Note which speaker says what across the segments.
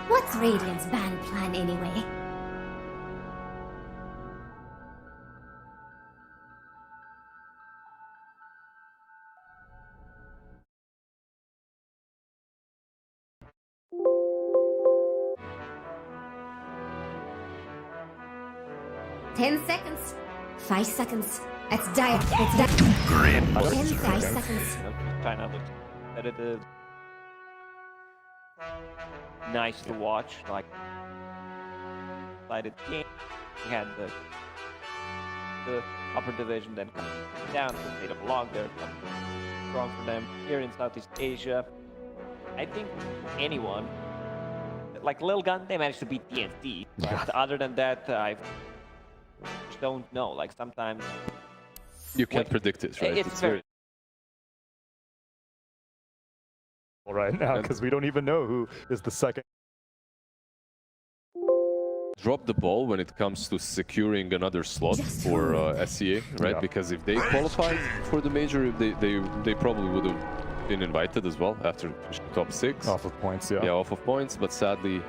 Speaker 1: What's Radiant's ban plan anyway? Ten seconds. 5 seconds. It's dire. It's dire. 5 seconds.
Speaker 2: Kind of looks competitive. Nice to watch. Like, excited game. We had the upper division, then coming down to the state of log there. Strong for them here in Southeast Asia. I think anyone like Lil Gun, they managed to beat TNC. But other than that, I just don't know. Like sometimes
Speaker 3: you can't predict it, right?
Speaker 2: It's very
Speaker 4: right now because we don't even know who is the second.
Speaker 3: Drop the ball when it comes to securing another slot for SCA, right?
Speaker 4: Yeah.
Speaker 3: Because if they qualified for the major, they probably would have been invited as well after top 6.
Speaker 4: Off of points, yeah.
Speaker 3: Yeah, off of points, but sadly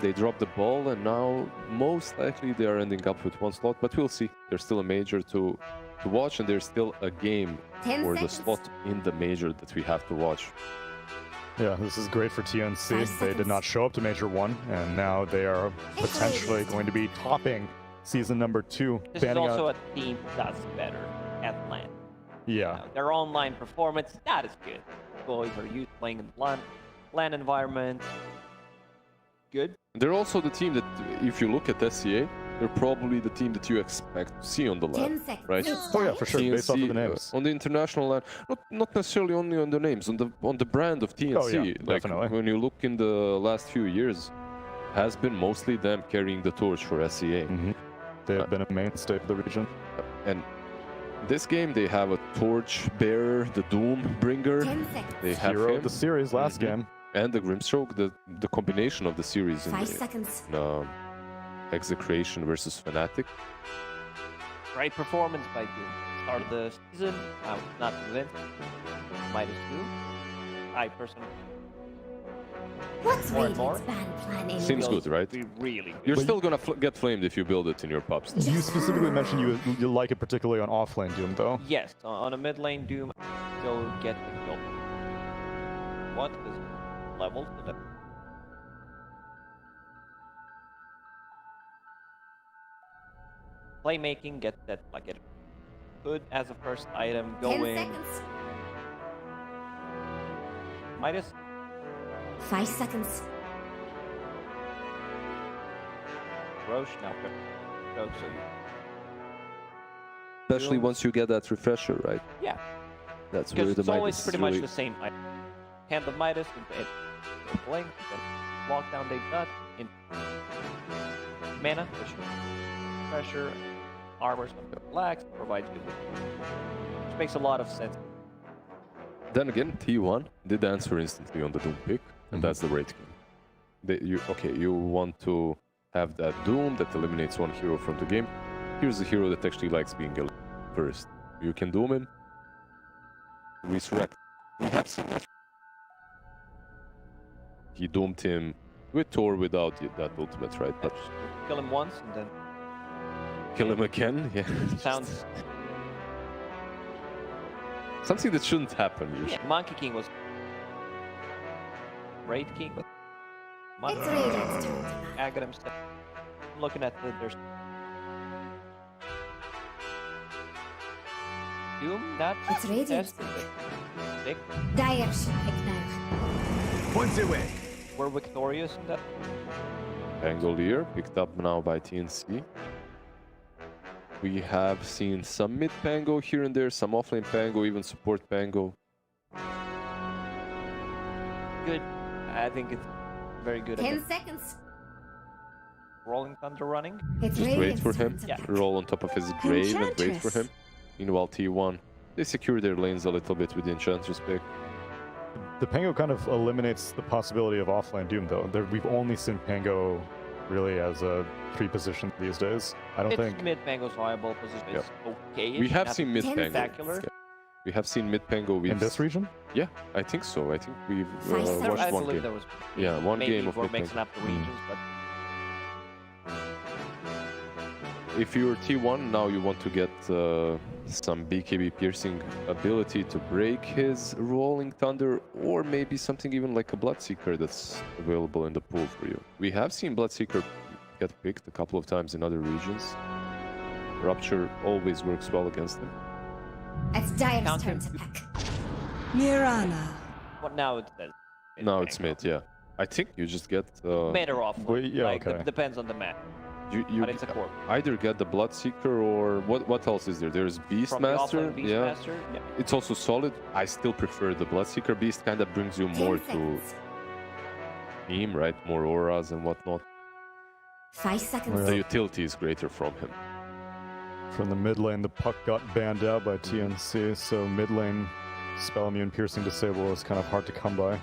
Speaker 3: they dropped the ball, and now most likely they are ending up with 1 slot, but we'll see. There's still a major to watch, and there's still a game for the slot in the major that we have to watch.
Speaker 4: Yeah, this is great for TNC. They did not show up to Major 1, and now they are potentially going to be topping season number 2.
Speaker 2: This is also a team that's better at LAN.
Speaker 4: Yeah.
Speaker 2: Their online performance, that is good. Boys are used to playing in the LAN environment. Good.
Speaker 3: They're also the team that, if you look at SCA, they're probably the team that you expect to see on the LAN, right?
Speaker 4: Oh yeah, for sure.
Speaker 3: TNC,
Speaker 4: based off of the names.
Speaker 3: On the international LAN, not necessarily only on the names, on the brand of TNC.
Speaker 4: Oh, yeah,
Speaker 3: like
Speaker 4: definitely.
Speaker 3: when you look in the last few years, has been mostly them carrying the torch for SCA.
Speaker 4: They have been a mainstay for the region.
Speaker 3: And this game, they have a torch bearer, the Doom bringer. They have
Speaker 4: Hero
Speaker 3: him.
Speaker 4: of the series last game.
Speaker 3: And the Grimstroke, the combination of the series in
Speaker 1: 5 seconds.
Speaker 3: Execration versus Fnatic.
Speaker 2: Great performance by Doom. Start of the season, I was not convinced. -2. I personally.
Speaker 1: What's
Speaker 2: More and more.
Speaker 1: Radiant's ban plan anyway?
Speaker 3: Seems good, right?
Speaker 2: Be really good.
Speaker 3: You're still gonna get flamed if you build it in your pubs.
Speaker 4: You specifically mentioned you like it particularly on offlane Doom, though.
Speaker 2: Yes, on a mid lane Doom, go get the goal. What is level to the playmaking? Get that like it good as a first item.
Speaker 1: 10
Speaker 2: Going
Speaker 1: seconds.
Speaker 2: Midas.
Speaker 1: 5 seconds.
Speaker 2: Roche now. Go to
Speaker 3: Especially once you get that refresher, right?
Speaker 2: yeah.
Speaker 3: That's where
Speaker 2: Because
Speaker 3: the
Speaker 2: it's always
Speaker 3: Midas
Speaker 2: pretty
Speaker 3: is
Speaker 2: much
Speaker 3: really...
Speaker 2: the same item. Hand of Midas, and blink, then lockdown they've got in mana, which pressure, armor, something relaxed, provides you with, which makes a lot of sense.
Speaker 3: Then again, T1 did answer instantly on the Doom pick, and that's the rate game. You want to have that Doom that eliminates 1 hero from the game. Here's a hero that actually likes being eliminated first. You can Doom him, resurrect. He doomed him with or without that ultimate, right? But
Speaker 2: Kill him once and then
Speaker 3: kill him again, yeah.
Speaker 2: sounds.
Speaker 3: Something that shouldn't happen usually.
Speaker 2: Yeah, Monkey King was Raid King, but
Speaker 1: It's Radiant's turn.
Speaker 2: Aghanim stuff. I'm looking at there's Doom. That's
Speaker 1: It's Radiant's
Speaker 2: big.
Speaker 1: Dire should pick now.
Speaker 5: Points away.
Speaker 2: We're victorious in that.
Speaker 3: Pangolier picked up now by TNC. We have seen some mid Pango here and there, some offlane Pango, even support Pango.
Speaker 2: Good. I think it's very good.
Speaker 1: 10 seconds.
Speaker 2: Rolling Thunder running.
Speaker 1: It's
Speaker 3: Just wait
Speaker 1: Radiant's
Speaker 3: for
Speaker 1: turn
Speaker 3: him,
Speaker 1: to
Speaker 2: Yeah.
Speaker 1: pick.
Speaker 3: roll on top of his grave and wait for
Speaker 1: Enchantress.
Speaker 3: him. Meanwhile, T1, they secure their lanes a little bit with the Enchantress pick.
Speaker 4: The Pango kind of eliminates the possibility of offlane Doom, though. We've only seen Pango really as a 3 position these days. I don't think...
Speaker 2: Mid Pango's viable position is okay.
Speaker 3: We have seen mid Pango.
Speaker 2: spectacular.
Speaker 3: We have seen mid Pango.
Speaker 4: In this region?
Speaker 3: Yeah, I think so. I think we've
Speaker 1: Five
Speaker 3: watched
Speaker 2: I
Speaker 3: one
Speaker 2: believe
Speaker 3: game.
Speaker 2: there was
Speaker 3: Yeah, one
Speaker 2: maybe
Speaker 3: game of
Speaker 2: for
Speaker 3: Big
Speaker 2: mixing
Speaker 3: Bang.
Speaker 2: up the regions, but
Speaker 3: If you're T1, now you want to get some BKB piercing ability to break his Rolling Thunder, or maybe something even like a Bloodseeker that's available in the pool for you. We have seen Bloodseeker get picked a couple of times in other regions. Rupture always works well against him.
Speaker 1: It's Dire's
Speaker 2: Counter.
Speaker 1: turn to pick.
Speaker 5: Mirana.
Speaker 2: what now it says.
Speaker 3: Now it's mid, yeah. I think you just get...
Speaker 2: Mid or off.
Speaker 4: Well, yeah,
Speaker 2: like,
Speaker 4: okay.
Speaker 2: depends on the map.
Speaker 3: you
Speaker 2: But it's a core.
Speaker 3: either get the Bloodseeker or... What else is there? There's
Speaker 2: From the
Speaker 3: Beastmaster,
Speaker 2: offline
Speaker 3: yeah.
Speaker 2: Beastmaster, yeah.
Speaker 3: It's also solid. I still prefer the Bloodseeker. Beast kind of brings you
Speaker 1: 10
Speaker 3: more to
Speaker 1: seconds.
Speaker 3: theme, right? More auras and whatnot.
Speaker 1: 5 seconds.
Speaker 3: The utility is greater from him.
Speaker 4: From the mid lane, the puck got banned out by TNC, so mid lane spell immune piercing disable is kind of hard to come by.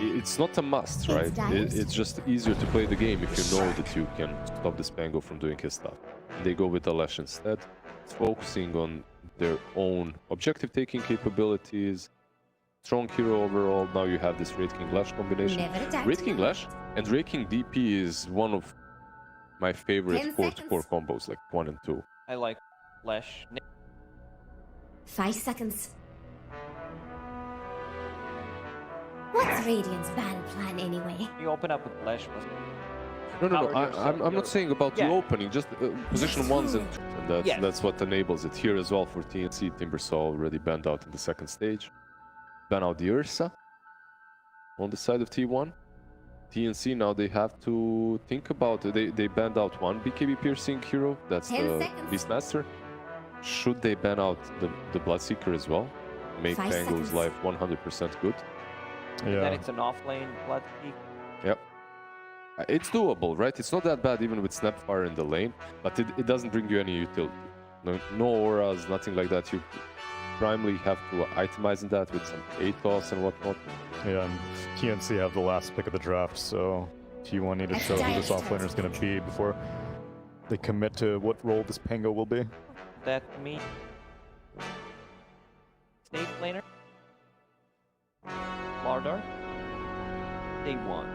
Speaker 3: It's not a must,
Speaker 1: It's
Speaker 3: right?
Speaker 1: dice.
Speaker 3: It's just easier to play the game if you know that you can stop this Pango from doing his stuff. They go with the Lash instead, focusing on their own objective-taking capabilities. Strong hero overall. Now you have this Wraith King Lash combination.
Speaker 1: Never a doubt.
Speaker 3: Wraith King Lash and Wraith King DP is one of my favorite
Speaker 1: 10
Speaker 3: core-to-core
Speaker 1: seconds.
Speaker 3: combos, like 1 and 2.
Speaker 2: I like Flash.
Speaker 1: 5 seconds. What's Radiant's ban plan anyway?
Speaker 2: You open up with Flash.
Speaker 3: No.
Speaker 2: Power
Speaker 3: I'm
Speaker 2: yourself,
Speaker 3: not saying about
Speaker 2: Yeah.
Speaker 3: the opening, just position 1s and 2s, and
Speaker 2: Yes.
Speaker 3: that's what enables it. Here as well for TNC, Timbersaw already banned out in the second stage. Ban out the Ursa on the side of T1. TNC now they have to think about it. They banned out one BKB piercing hero, that's
Speaker 1: 10
Speaker 3: the
Speaker 1: seconds.
Speaker 3: Beastmaster. Should they ban out the Bloodseeker as well? Make
Speaker 1: 5
Speaker 3: Pango's
Speaker 1: seconds.
Speaker 3: life 100% good.
Speaker 2: Then
Speaker 4: Yeah,
Speaker 2: it's an off-lane Blood Peak.
Speaker 3: Yep. It's doable, right? It's not that bad even with Snapfire in the lane, but it doesn't bring you any utility. No auras, nothing like that. You primarily have to itemize in that with some ATOS and whatnot.
Speaker 4: yeah, and TNC have the last pick of the draft, so T1 need to
Speaker 1: It's
Speaker 4: show who this
Speaker 1: Dire's
Speaker 4: offlaner is
Speaker 1: turn
Speaker 4: going
Speaker 1: to
Speaker 4: to be before they commit to what role this Pango will be.
Speaker 2: That me. Snake laner. Lardar. Day 1.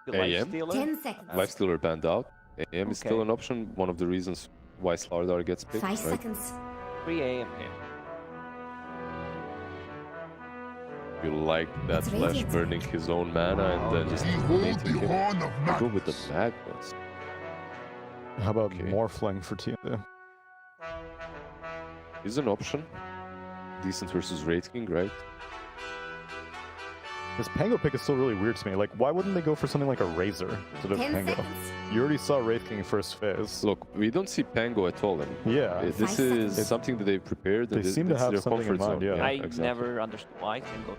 Speaker 2: The
Speaker 3: AM?
Speaker 2: Lifestealer.
Speaker 1: 10 seconds.
Speaker 3: Lifestealer banned out. AM is still
Speaker 2: Okay.
Speaker 3: an option. One of the reasons why Slardar gets picked,
Speaker 1: 5
Speaker 3: right?
Speaker 1: seconds.
Speaker 2: 3 AM him.
Speaker 3: You like that
Speaker 1: It's
Speaker 3: Flash
Speaker 1: Radiant.
Speaker 3: burning his own mana and then just deleting him. I go with the Magnus.
Speaker 4: How about
Speaker 3: Okay.
Speaker 4: Morphling for TNC?
Speaker 3: Is an option. Decent versus Wraith King, right?
Speaker 4: This Pango pick is still really weird to me. Like, why wouldn't they go for something like a Razor instead of
Speaker 1: 10
Speaker 4: Pango?
Speaker 1: seconds.
Speaker 4: You already saw Wraith King first phase.
Speaker 3: Look, we don't see Pango at all. And
Speaker 4: Yeah,
Speaker 3: this
Speaker 1: 5
Speaker 3: is
Speaker 1: seconds.
Speaker 3: something that they've prepared.
Speaker 4: They
Speaker 3: And
Speaker 4: seem to
Speaker 3: it's
Speaker 4: have
Speaker 3: their
Speaker 4: something in
Speaker 3: comfort
Speaker 4: mind,
Speaker 3: zone.
Speaker 4: yeah.
Speaker 2: I
Speaker 3: exactly.
Speaker 2: never understood why Tango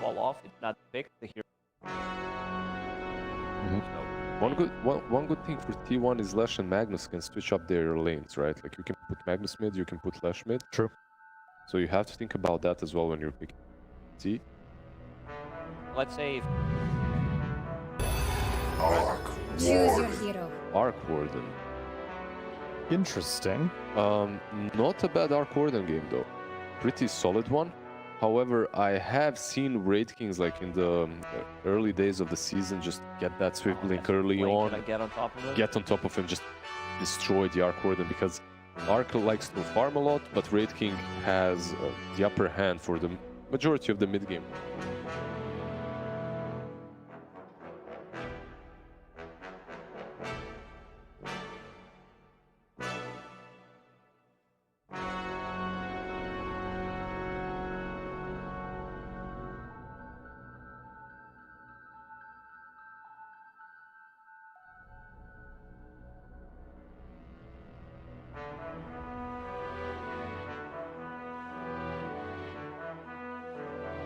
Speaker 2: fall off. It's not picked the hero.
Speaker 4: Mhm.
Speaker 2: So,
Speaker 3: One good thing for T1 is Lash and Magnus can switch up their lanes, right? Like you can put Magnus mid, you can put Lash mid.
Speaker 4: True.
Speaker 3: So you have to think about that as well when you're picking T.
Speaker 2: let's say if
Speaker 1: Choose your hero.
Speaker 3: Arc Warden.
Speaker 4: Interesting.
Speaker 3: Not a bad Arc Warden game though. Pretty solid one. However, I have seen Wraith Kings like in the early days of the season just get that Swift Link early
Speaker 2: Wait,
Speaker 3: on.
Speaker 2: can I get on top of it?
Speaker 3: Get on top of him, just destroy the Arc Warden because Arc likes to farm a lot, but Wraith King has the upper hand for the majority of the mid game.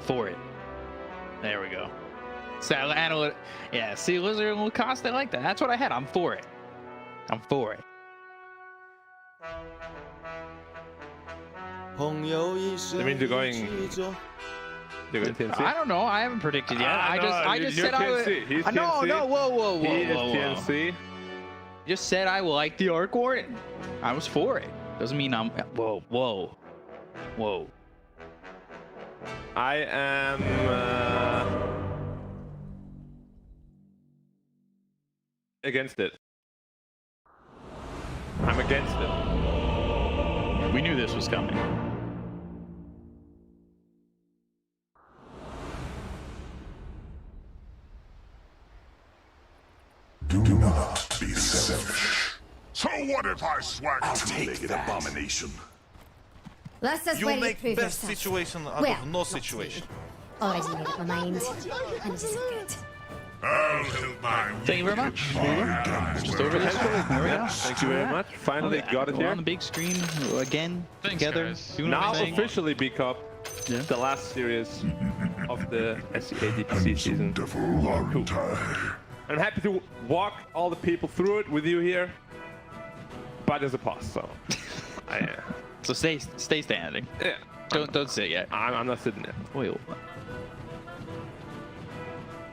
Speaker 6: For it. There we go. So analytic. Yeah, see, Lizard will cost. I like that. That's what I had. I'm for it. I'm for it.
Speaker 7: I
Speaker 8: mean, they're going TNC.
Speaker 6: I don't know. I haven't predicted yet. I just said I would.
Speaker 8: TNC. He's
Speaker 6: No,
Speaker 8: TNC.
Speaker 6: no, whoa.
Speaker 8: He is TNC.
Speaker 6: just said I like the Arc Warden. I was for it. Doesn't mean I'm. Whoa, whoa, whoa.
Speaker 8: I am against it. I'm against it.
Speaker 6: We knew this was coming.
Speaker 7: Do not be selfish.
Speaker 9: So what if I swag
Speaker 7: I'll
Speaker 9: to
Speaker 7: take
Speaker 9: naked
Speaker 7: that.
Speaker 9: abomination?
Speaker 1: Let's just
Speaker 10: You
Speaker 1: where you
Speaker 10: make
Speaker 1: prove
Speaker 10: best
Speaker 1: yourself.
Speaker 10: situation out
Speaker 1: Well,
Speaker 10: of no
Speaker 1: not
Speaker 10: situation.
Speaker 1: me. Already made up my mind, and it isn't good.
Speaker 9: I'll help my
Speaker 6: Thank you very much. Just over this way. There we go.
Speaker 8: Thank you very much. Finally got it
Speaker 6: We're
Speaker 8: here.
Speaker 6: on the big screen again, together. Doing
Speaker 8: Now
Speaker 6: our thing.
Speaker 8: officially B-Cup,
Speaker 6: Yeah.
Speaker 8: the last series of the SEA DPC season.
Speaker 9: Wonderful, aren't I?
Speaker 8: I'm happy to walk all the people through it with you here, but there's a pause, so
Speaker 6: So stay standing.
Speaker 8: yeah.
Speaker 6: Don't sit yet.
Speaker 8: I'm not sitting there.
Speaker 6: Wait.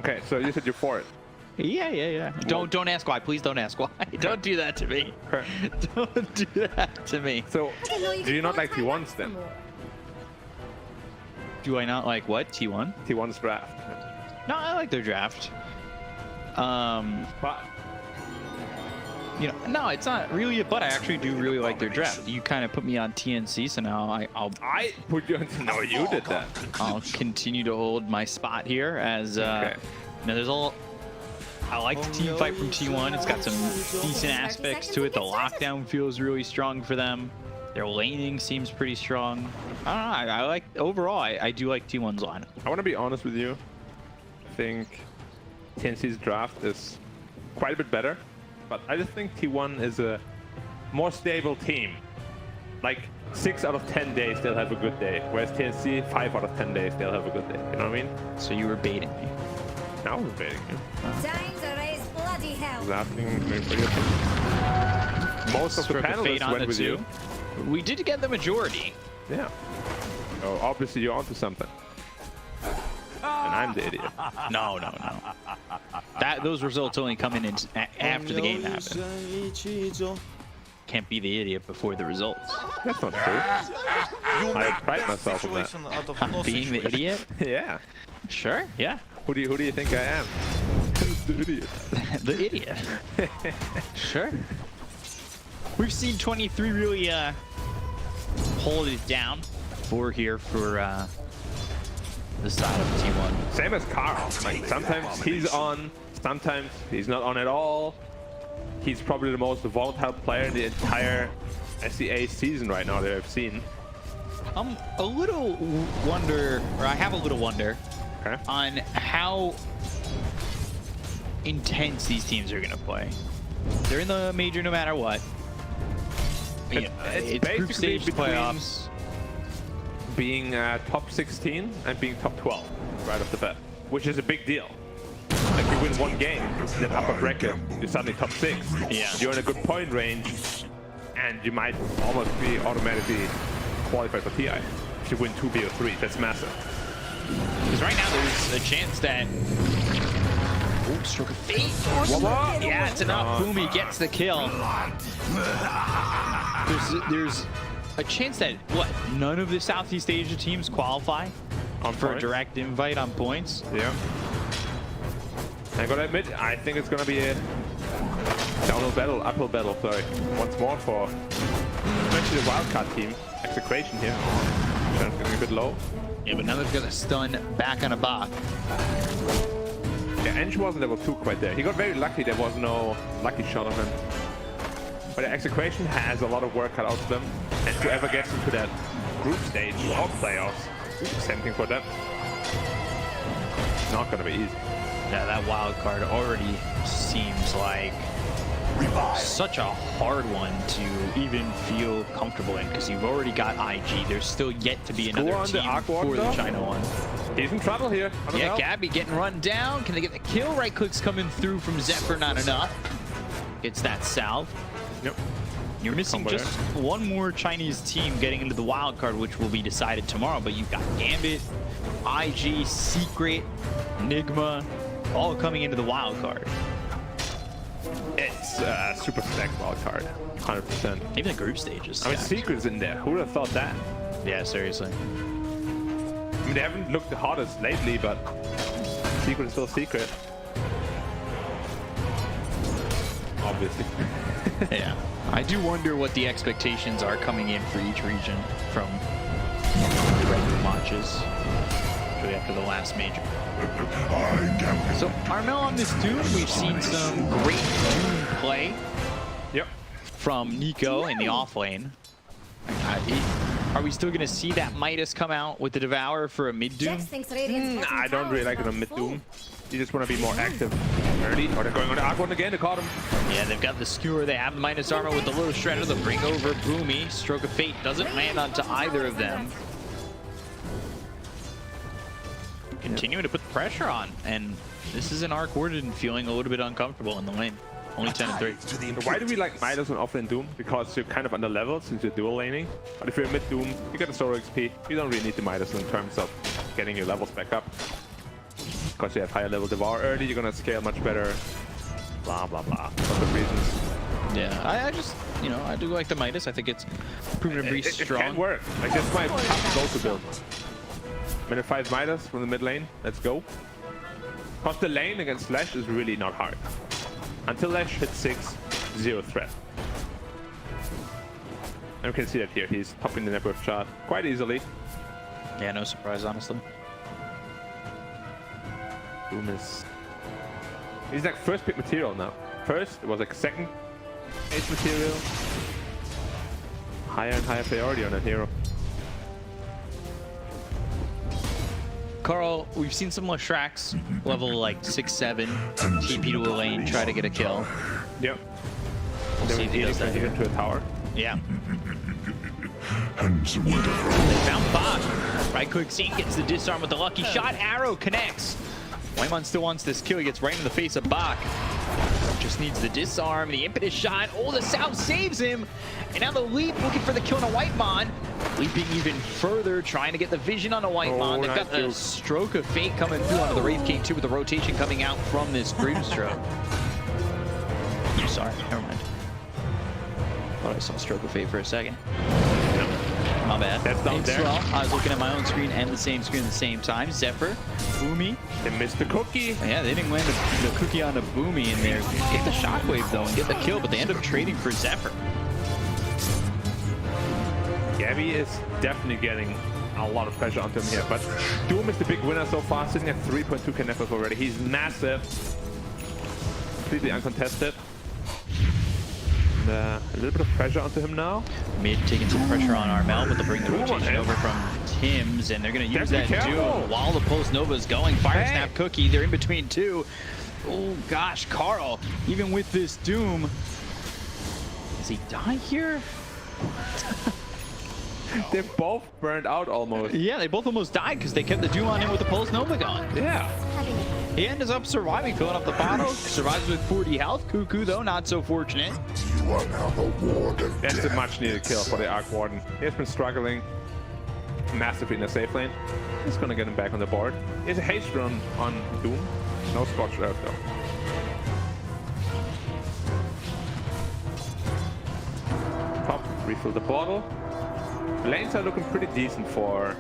Speaker 8: Okay, so you said you're for it.
Speaker 6: Yeah. Don't ask why. Please don't ask why. Don't do that to me.
Speaker 8: Okay.
Speaker 6: Don't do that to me.
Speaker 8: So,
Speaker 1: I didn't know you
Speaker 8: do
Speaker 1: could
Speaker 8: you not
Speaker 1: go
Speaker 8: like
Speaker 1: time
Speaker 8: T1s
Speaker 1: lapse
Speaker 8: then?
Speaker 1: no more.
Speaker 6: Do I not like what? T1?
Speaker 8: T1's draft.
Speaker 6: No, I like their draft.
Speaker 8: But
Speaker 6: No, it's not really. But I actually do really like their draft. You kind of put me on TNC, so now
Speaker 8: I put you on. No, you did that.
Speaker 6: I'll continue to hold my spot here as
Speaker 8: Okay.
Speaker 6: there's all. I like the team fight from T1. It's got some decent aspects to it. The lockdown feels really strong for them. Their laning seems pretty strong. I don't know. I like overall. I do like T1's lineup.
Speaker 8: I want to be honest with you. I think TNC's draft is quite a bit better, but I just think T1 is a more stable team. Like 6 out of 10 days they'll have a good day, whereas TNC 5 out of 10 days they'll have a good day. You know what I mean?
Speaker 6: So you were baiting me.
Speaker 8: Now we're debating you.
Speaker 1: Time to raise bloody hell.
Speaker 8: I was asking for your opinion. Most of the
Speaker 6: Stroke of fate
Speaker 8: panelists
Speaker 6: on
Speaker 8: went
Speaker 6: the
Speaker 8: with
Speaker 6: two.
Speaker 8: you.
Speaker 6: We did get the majority.
Speaker 8: Yeah. So obviously you're onto something. And I'm the idiot.
Speaker 6: No. Those results only come in after the game happens. Can't be the idiot before the results.
Speaker 8: That's not true.
Speaker 10: You
Speaker 8: I
Speaker 10: make
Speaker 8: pride
Speaker 10: best
Speaker 8: myself on that.
Speaker 10: situation out of no
Speaker 6: Being the
Speaker 10: situation.
Speaker 6: idiot?
Speaker 8: Yeah.
Speaker 6: Sure. Yeah.
Speaker 8: Who do you think I am? The idiot.
Speaker 6: The idiot. Sure. We've seen 23 really hold it down. 4 here for the side of T1.
Speaker 8: Same as Carl. Like sometimes he's on, sometimes he's not on at all. He's probably the most volatile player in the entire SEA season right now that I've seen.
Speaker 6: A little wonder, or I have a little wonder,
Speaker 8: Okay.
Speaker 6: on how intense these teams are going to play. They're in the major no matter what.
Speaker 8: It's
Speaker 6: It's group
Speaker 8: basically
Speaker 6: stage
Speaker 8: between
Speaker 6: playoffs.
Speaker 8: being top 16 and being top 12 right off the bat, which is a big deal. Like you win one game in the upper bracket, you're suddenly top 6.
Speaker 6: Yeah.
Speaker 8: You're in a good point range, and you might almost be automatically qualified for TI. If you win 2 BO3, that's massive.
Speaker 6: Because right now there's a chance that... Oh, stroke of fate. Yeah, it's enough. Boom, he gets the kill. There's a chance that, what, none of the Southeast Asia teams qualify for a
Speaker 8: points.
Speaker 6: direct invite on points?
Speaker 8: Yeah. I gotta admit, I think it's gonna be a downhill battle, uphill battle, sorry. Once more for especially the wildcard team. Execration here. Chance getting a bit low.
Speaker 6: Yeah, but now they've got a stun back on a bot.
Speaker 8: Yeah, Ench wasn't level 2 quite there. He got very lucky, there was no lucky shot on him. But the Execration has a lot of work cut out for them. And whoever gets into that group stage or playoffs, same thing for them. Not gonna be easy.
Speaker 6: Yeah, that wild card already seems like such a hard one to even feel comfortable in, because you've already got IG. There's still yet to be another
Speaker 8: on the
Speaker 6: team
Speaker 8: Aqua
Speaker 6: for the
Speaker 8: though?
Speaker 6: China one.
Speaker 8: He's in trouble here. I don't
Speaker 6: Yeah,
Speaker 8: know.
Speaker 6: Gabby getting run down. Can they get the kill? Right clicks coming through from Zephyr, not enough. Gets that salve.
Speaker 8: Yep.
Speaker 6: You're missing
Speaker 8: Somewhere.
Speaker 6: just one more Chinese team getting into the wild card, which will be decided tomorrow. But you've got Gambit, IG, Secret, Enigma, all coming into the wild card.
Speaker 8: It's a super stacked wildcard, 100%.
Speaker 6: Even the group stages.
Speaker 8: I mean, Secret's in there. Who would have thought that?
Speaker 6: Yeah, seriously.
Speaker 8: I mean, they haven't looked the hottest lately, but Secret is still Secret. Obviously.
Speaker 6: Yeah. I do wonder what the expectations are coming in for each region from the regular launches. Really after the last major. So, Armel, on this Doom, we've seen some great Doom play.
Speaker 8: Yep.
Speaker 6: From Nico in the off lane. Are we still going to see that Midas come out with the Devour for a mid Doom?
Speaker 8: I don't really like it on mid Doom. You just want to be more active early. Oh, they're going on the Aqua again. They caught him.
Speaker 6: Yeah, they've got the Skewer. They have the Midas armor with the little shredder. They'll bring over Boomy. Stroke of Fate doesn't land onto either of them. Continuing to put the pressure on, and this is an Arc Warden feeling a little bit uncomfortable in the lane. Only 10 and 3.
Speaker 8: So why do we like Midas on offlane Doom? Because you're kind of under leveled since you're dual laning. But if you're mid Doom, you get a solo XP. You don't really need the Midas in terms of getting your levels back up. Because you have higher level Devour early, you're gonna scale much better. Blah blah blah. For the reasons.
Speaker 6: Yeah, I just, you know, I do like the Midas. I think it's proven to be strong.
Speaker 8: It can work. Like that's my top go-to build. Minute 5 Midas from the mid lane. Let's go. Because the lane against Lash is really not hard. Until Lash hits 6, 0 threat. And we can see that here. He's popping the network shot quite easily.
Speaker 6: Yeah, no surprise, honestly.
Speaker 8: Boom is... He's like first pick material now. First, it was like second ace material. Higher and higher priority on that hero.
Speaker 6: Carl, we've seen some Lashraks level like 6-7 TP to a lane, try to get a kill.
Speaker 8: Yep.
Speaker 6: We'll see if he does that here.
Speaker 8: Into a tower.
Speaker 6: Yeah. They found Bach. Right click C gets the disarm with the lucky shot. Arrow connects. Waymon still wants this kill. He gets right in the face of Bach. Just needs the disarm, the impetus shot. Oh, the South saves him. And now the leap looking for the kill on a Whitemon. Leaping even further, trying to get the vision on a Whitemon. They've got the Stroke of Fate coming through onto the Wraith King too with the rotation coming out from this Grimstroke. Sorry, never mind. Thought I saw Stroke of Fate for a second. My bad.
Speaker 8: That's down there.
Speaker 6: Well, I was looking at my own screen and the same screen at the same time. Zephyr, Boomy.
Speaker 8: They missed the cookie.
Speaker 6: Yeah, they didn't land the cookie on a Boomy in there. Get the shockwave though and get the kill, but they end up trading for Zephyr.
Speaker 8: Gabby is definitely getting a lot of pressure onto him here, but Doom is the big winner so far, sitting at 3.2k net worth already. He's massive, completely uncontested. And, a little bit of pressure onto him now.
Speaker 6: Mid taking some pressure on Armel, but they'll bring the rotation over from Tim's, and they're going to use that Doom while the Pulse Nova is going. Fire Snap Cookie, they're in between two. Oh gosh, Carl, even with this Doom, does he die here?
Speaker 8: They're both burned out almost.
Speaker 6: Yeah, they both almost died because they kept the Doom on him with the Pulse Nova going.
Speaker 8: Yeah.
Speaker 6: He ends up surviving, filling up the bottle. Survives with 40 health. Cuckoo, though, not so fortunate.
Speaker 8: That's a much needed kill for the Arc Warden. He has been struggling massively in the safe lane. He's gonna get him back on the board. He has a haste run on Doom. No Scorched Earth, though. Pop, refill the bottle. Lanes are looking pretty decent for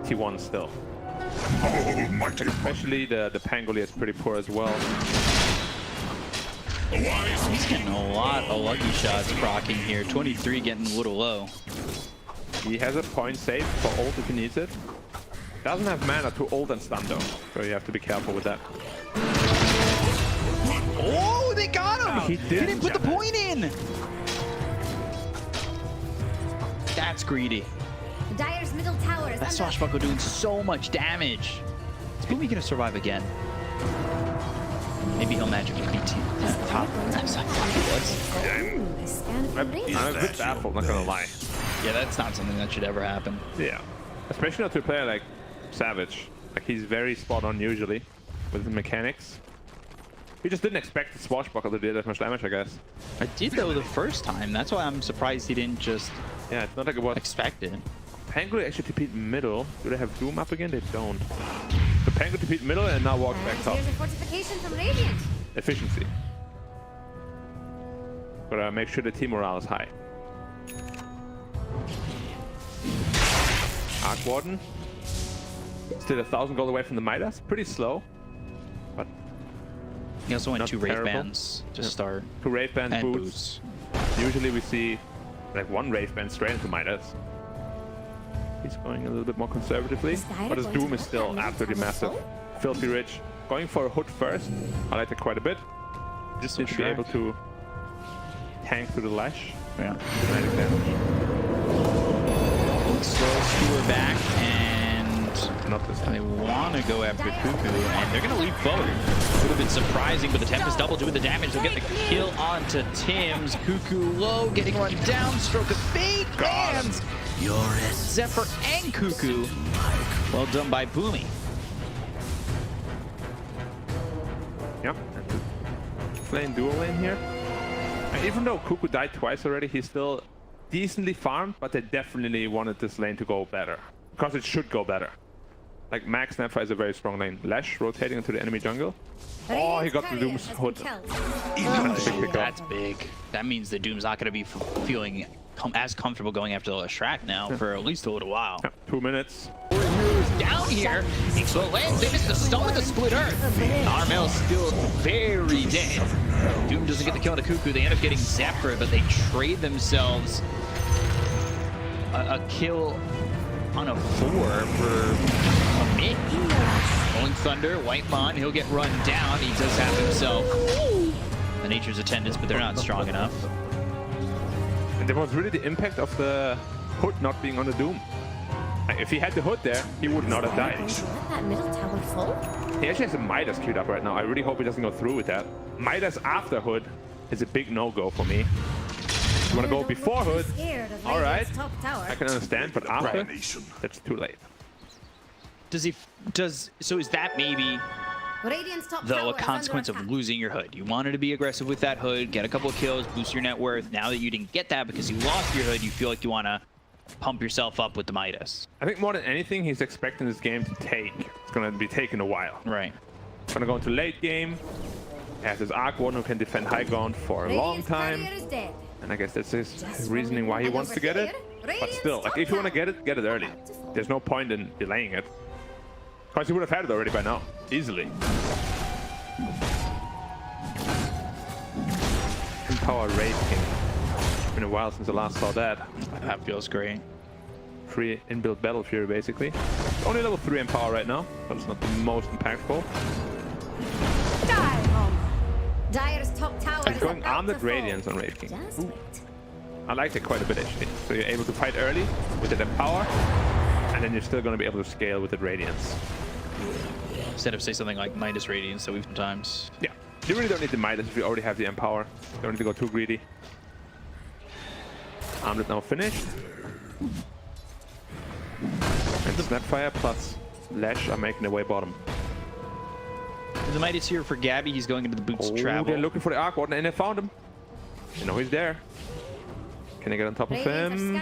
Speaker 8: T1 still. Especially the Pangolier is pretty poor as well.
Speaker 6: He's getting a lot of lucky shots proccing here. 23 getting a little low.
Speaker 8: He has a point safe for ult if he needs it. Doesn't have mana to ult and stun though, so you have to be careful with that.
Speaker 6: Oh, they got him!
Speaker 8: He
Speaker 6: didn't put the point in! That's greedy.
Speaker 1: Dire's middle tower is
Speaker 6: That Swashbuckle doing so much damage. Is Boomy gonna survive again? Maybe he'll magically beat top.
Speaker 8: I'm a bit baffled, not gonna lie.
Speaker 6: Yeah, that's not something that should ever happen.
Speaker 8: Yeah. Especially not to a player like Savage. Like, he's very spot on usually with the mechanics. We just didn't expect the Swashbuckle to do that much damage, I guess.
Speaker 6: I did though the first time. That's why I'm surprised he didn't just
Speaker 8: it's not like it was
Speaker 6: expect it.
Speaker 8: Pangolier actually TP'd middle. Do they have Doom up again? They don't. The Pangolier TP'd middle and now walks back top.
Speaker 1: There's a fortification from Radiant.
Speaker 8: Efficiency. Gotta make sure the team morale is high. Arc Warden. Still 1,000 gold away from the Midas. Pretty slow. But
Speaker 6: He also went
Speaker 8: not
Speaker 6: 2 Wraith
Speaker 8: terrible.
Speaker 6: Bands to start.
Speaker 8: 2 Wraith Bands,
Speaker 6: And
Speaker 8: boots. Usually we see like 1 Wraith Band straight into Midas. He's going a little bit more conservatively. But his Doom is still absolutely massive. Filthy rich. Going for a Hood first. I like that quite a bit. Just need to be able to tank through the Lash.
Speaker 6: Yeah.
Speaker 8: Dramatic damage.
Speaker 6: Slow Skewer back, and
Speaker 8: Not this
Speaker 6: they
Speaker 8: time.
Speaker 6: want to go after Cuckoo, and they're going to leap forward. Would have been surprising, but the Tempest double doing the damage. They'll get the kill onto Tim's. Cuckoo low, getting run down. Stroke of Fate lands. Zephyr and Cuckoo. Well done by Boomy.
Speaker 8: Yep. Flame dual lane here. And even though Cuckoo died twice already, he's still decently farmed, but they definitely wanted this lane to go better. Because it should go better. Like, Max Snapfire is a very strong lane. Lash rotating into the enemy jungle. Oh, he got the Doom's Hood. That's a big pickup.
Speaker 6: That's big. That means the Doom's not going to be feeling as comfortable going after the Shrek now for at least a little while.
Speaker 8: Yeah, 2 minutes.
Speaker 6: Down here, Inkswell lands. They missed the stun with the Split Earth. Armel's still very dead. Doom doesn't get the kill on a Cuckoo. They end up getting Zephyr, but they trade themselves a kill on a 4 for a mid. Rolling Thunder, White Mon, he'll get run down. He does have himself the Nature's Attendants, but they're not strong enough.
Speaker 8: And there was really the impact of the Hood not being on the Doom. Like, if he had the Hood there, he would not have died.
Speaker 1: Let that middle tower fall.
Speaker 8: He actually has a Midas queued up right now. I really hope he doesn't go through with that. Midas after Hood is a big no-go for me. You want to go before Hood? All right, I can understand, but after, that's too late.
Speaker 6: So is that maybe though a consequence of losing your Hood? You wanted to be aggressive with that Hood, get a couple of kills, boost your net worth. Now that you didn't get that because you lost your Hood, you feel like you want to pump yourself up with the Midas.
Speaker 8: I think more than anything, he's expecting this game to take. It's going to be taking a while.
Speaker 6: Right.
Speaker 8: Going to go into late game. Has his Arc Warden who can defend high ground for a long time. And I guess that's his reasoning why he wants to get it. But still, like, if you want to get it early. There's no point in delaying it. Because he would have had it already by now. Easily. Empower Wraith King. It's been a while since I last saw that.
Speaker 6: That feels great.
Speaker 8: Free inbuilt Battle Fury, basically. Only level 3 Empower right now, but it's not the most impactful.
Speaker 1: Dire's top tower
Speaker 8: It's going Armored Radiance on Wraith King. Ooh. I like it quite a bit, actually. So you're able to fight early with that Empower, and then you're still going to be able to scale with that Radiance.
Speaker 6: Instead of say something like Midas Radiance that we've sometimes.
Speaker 8: Yeah, you really don't need the Midas if you already have the Empower. You don't need to go too greedy. Armlet now finished. And Snapfire plus Lash are making their way bottom.
Speaker 6: The Midas here for Gabby. He's going into the boots of travel.
Speaker 8: They're looking for the Arc Warden and they found him. You know he's there. Can I get on top of him?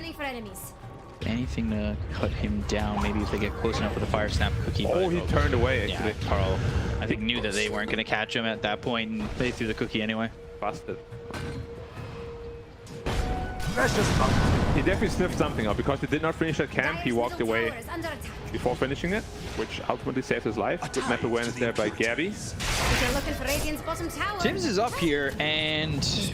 Speaker 6: Anything to cut him down. Maybe if they get close enough with a Fire Snap Cookie.
Speaker 8: Oh, he turned away, actually.
Speaker 6: Yeah, Carl, I think, knew that they weren't going to catch him at that point, and they threw the cookie anyway.
Speaker 8: Busted. He definitely sniffed something up because he did not finish that camp. He walked away before finishing it, which ultimately saved his life. Good map awareness there by Gabby.
Speaker 6: Tim's is up here, and he's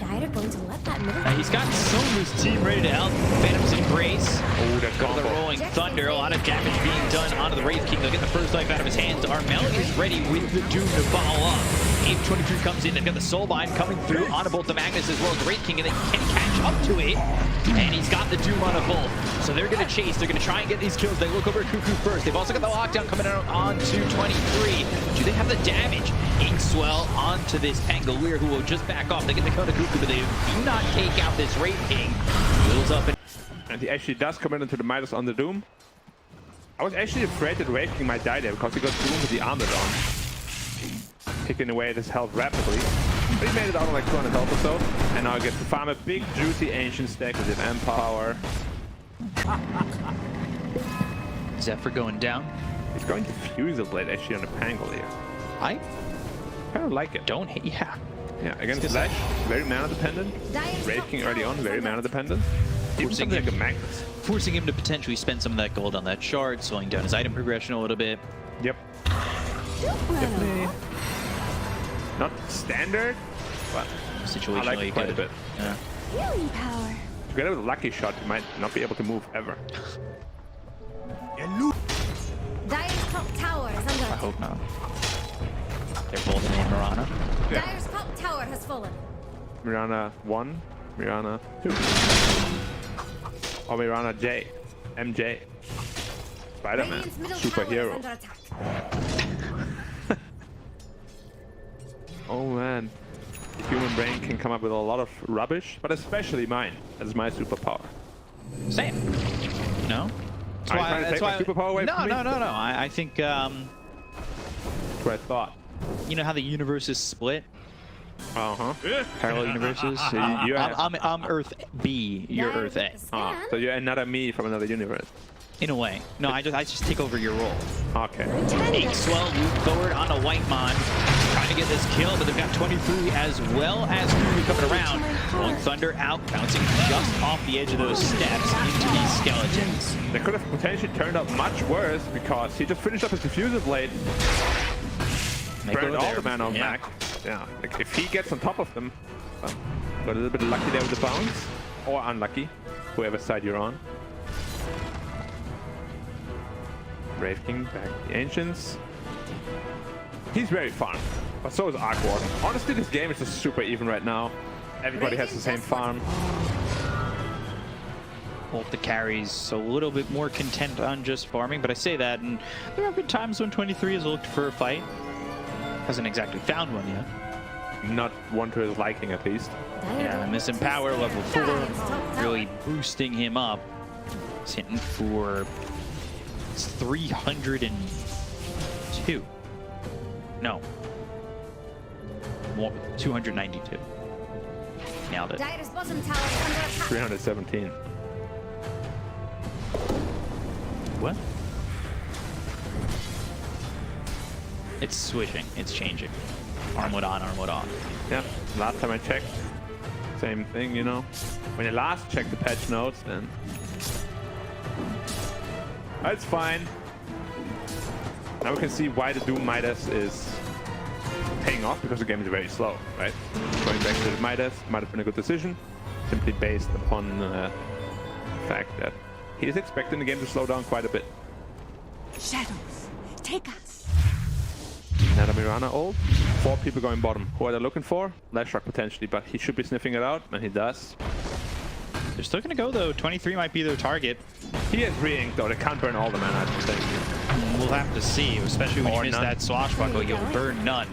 Speaker 1: got
Speaker 6: some of his team ready to help. Phantom's Embrace.
Speaker 8: Oh, that
Speaker 6: Got the
Speaker 8: combo.
Speaker 6: Rolling Thunder. A lot of damage being done onto the Wraith King. They'll get the first life out of his hands. Armel is ready with the Doom to follow up. Ape 23 comes in. They've got the Soulbind coming through onto both the Magnus as well as the Wraith King, and they can catch up to it. And he's got the Doom on a both. So they're going to chase. They're going to try and get these kills. They look over at Cuckoo first. They've also got the lockdown coming out onto 23. Do they have the damage? Inkswell onto this Pangolier, who will just back off. They get the kill to Cuckoo, but they do not take out this Wraith King. Wheels up
Speaker 8: And he actually does come into the Midas on the Doom. I was actually afraid that Wraith King might die there because he got Doom with the armor on. Picking away at his health rapidly. But he made it out on like 200 health or so. And now he gets to farm a big juicy ancient stack with his Empower.
Speaker 6: Zephyr going down.
Speaker 8: He's going to Fusel Blade actually on the Pangolier.
Speaker 6: I
Speaker 8: kind of like it.
Speaker 6: don't hate. Yeah.
Speaker 8: Yeah, against Flash, very mana dependent. Wraith King early on, very mana dependent. Even something like a Magnus.
Speaker 6: Forcing him to potentially spend some of that gold on that shard, slowing down his item progression a little bit.
Speaker 8: Yep. Definitely not standard, but
Speaker 6: Situationally
Speaker 8: I like it quite a
Speaker 6: good.
Speaker 8: bit.
Speaker 6: Yeah.
Speaker 5: Healing power.
Speaker 8: Together with a lucky shot, you might not be able to move ever.
Speaker 1: Dire's top tower is under
Speaker 6: I
Speaker 1: attack.
Speaker 6: hope not. They're both in Mirana.
Speaker 8: Yeah.
Speaker 1: Dire's top tower has fallen.
Speaker 8: Mirana 1, Mirana 2. Or Mirana J, MJ. Spider-Man,
Speaker 1: Radiant's middle tower is
Speaker 8: superhero.
Speaker 1: under attack.
Speaker 8: Oh man, the human brain can come up with a lot of rubbish, but especially mine. That's my superpower.
Speaker 6: Same. No?
Speaker 8: Are you trying to take my superpower away
Speaker 6: no,
Speaker 8: from me?
Speaker 6: no. I think,
Speaker 8: That's what I thought.
Speaker 6: you know how the universe is split?
Speaker 8: Uh-huh.
Speaker 6: Parallel universes?
Speaker 8: you have-
Speaker 6: I'm Earth B, you're Earth A.
Speaker 8: So you're another me from another universe.
Speaker 6: In a way. No, I just take over your role.
Speaker 8: Okay.
Speaker 6: X12 move forward on a white mon. Trying to get this kill, but they've got 23 as well as Fury coming around. Rolling Thunder out, bouncing just off the edge of those steps into these skeletons.
Speaker 8: They could have potentially turned out much worse because he just finished up his diffuser blade. Burned all the mana on Mac. Yeah, like if he gets on top of them, got a little bit lucky there with the bounce, or unlucky, whoever side you're on. Wraith King back the Ancients. He's very fun, but so is Arkward. Honestly, this game is just super even right now. Everybody has the same farm.
Speaker 6: Both the carries a little bit more content on just farming, but I say that, and there have been times when 23 has looked for a fight. Hasn't exactly found one yet.
Speaker 8: Not one to his liking, at least.
Speaker 6: Yeah, missing power level 4, really boosting him up. He's hitting for 302. No. 292. Nailed it.
Speaker 1: Dire's bottom tower is under attack.
Speaker 8: 317.
Speaker 6: What? It's switching. It's changing. Armwood on, armwood off.
Speaker 8: Yeah, last time I checked, same thing, you know. When you last checked the patch notes, then that's fine. Now we can see why the Doom Midas is paying off, because the game is very slow, right? Going back to the Midas might have been a good decision, simply based upon the fact that he is expecting the game to slow down quite a bit.
Speaker 5: Shadows, take us.
Speaker 8: Another Mirana ult. 4 people going bottom. Who are they looking for? Lashrock potentially, but he should be sniffing it out, and he does.
Speaker 6: They're still gonna go though. 23 might be their target.
Speaker 8: He is re-inked though. They can't burn all the mana, I think.
Speaker 6: We'll have to see, especially when
Speaker 8: Or
Speaker 6: you miss
Speaker 8: none.
Speaker 6: that swashbuckle, you'll burn none.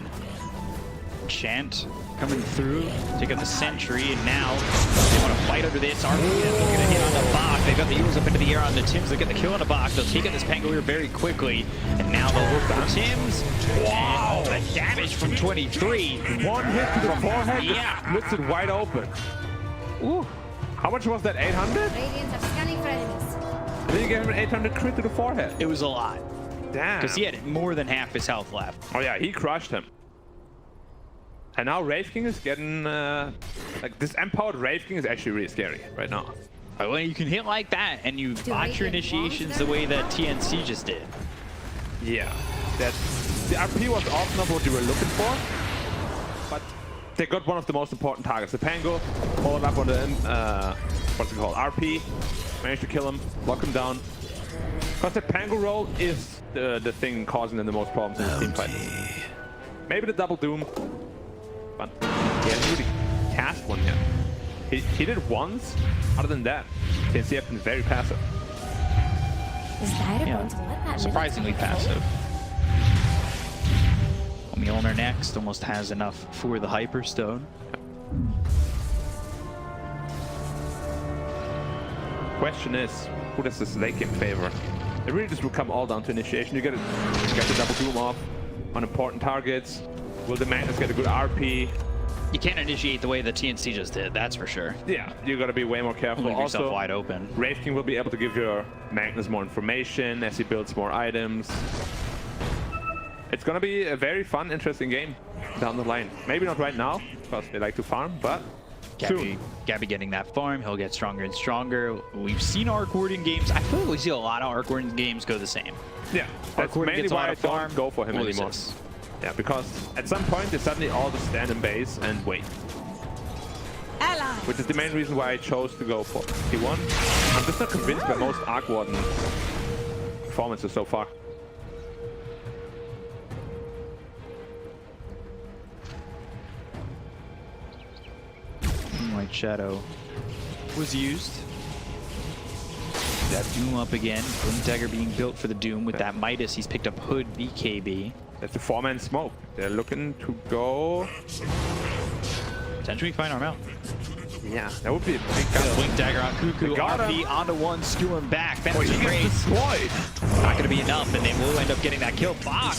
Speaker 6: Chant coming through, take out the sentry, and now they want to fight under this. RP is looking to hit on the Bach. They've got the Eagles up into the air on the Tims. They get the kill on the Bach. They'll take out this Pangolier very quickly, and now they'll look for Tims. Wow, the damage from 23.
Speaker 8: One hit to the forehead,
Speaker 6: Yeah.
Speaker 8: splits it wide open. Ooh. How much was that? 800?
Speaker 1: Radiant are scanning for enemies.
Speaker 8: I think you gave him an 800 crit to the forehead.
Speaker 6: It was a lot,
Speaker 8: Damn.
Speaker 6: because he had more than half his health left.
Speaker 8: Oh yeah, he crushed him. And now Wraith King is getting, like this empowered Wraith King is actually really scary right now.
Speaker 6: But when you can hit like that, and you botch your
Speaker 1: Radiant
Speaker 6: initiations
Speaker 1: want
Speaker 6: the way that TNC just did.
Speaker 8: Yeah, that the RP was also not what you were looking for, but they got one of the most important targets. The Pango followed up on the what's it called? RP, managed to kill him, lock him down. Because the Pango roll is the thing causing them the most problems in the team fight. Maybe the double Doom, but he hasn't really cast one yet. He did once. Other than that, TNC have been very passive.
Speaker 1: Is Dire going to let that
Speaker 6: Surprisingly
Speaker 1: middle tower
Speaker 6: passive. Mjolnir next almost has enough for the Hyperstone.
Speaker 8: Question is, who does this late game favor? It really just will come all down to initiation. You get the double Doom off on important targets. Will the Magnus get a good RP?
Speaker 6: You can't initiate the way the TNC just did, that's for sure.
Speaker 8: Yeah, you gotta be way more careful.
Speaker 6: Leave yourself
Speaker 8: Also,
Speaker 6: wide open.
Speaker 8: Wraith King will be able to give your Magnus more information as he builds more items. It's gonna be a very fun, interesting game. down the line. Maybe not right now, because they like to farm, but soon.
Speaker 6: Gabby getting that farm, he'll get stronger and stronger. We've seen Arc Warden games. I feel like we see a lot of Arc Warden games go the same.
Speaker 8: Yeah, that's mainly why I don't go for him anymore.
Speaker 6: Loses.
Speaker 8: Yeah, because at some point they suddenly all just stand in base and wait.
Speaker 5: Allies.
Speaker 8: Which is the main reason why I chose to go for T1. I'm just not convinced by most Arc Warden performances so far.
Speaker 6: White Shadow was used. That Doom up again. Boom Dagger being built for the Doom with that Midas. He's picked up Hood BKB.
Speaker 8: That's a 4-man smoke. They're looking to go.
Speaker 6: Potentially find Armel.
Speaker 8: Yeah, that would be a big gun.
Speaker 6: Blink Dagger on Cuckoo. RP onto one, skewing back. Fences destroyed. Not going to be enough, and they will end up getting that kill. Bach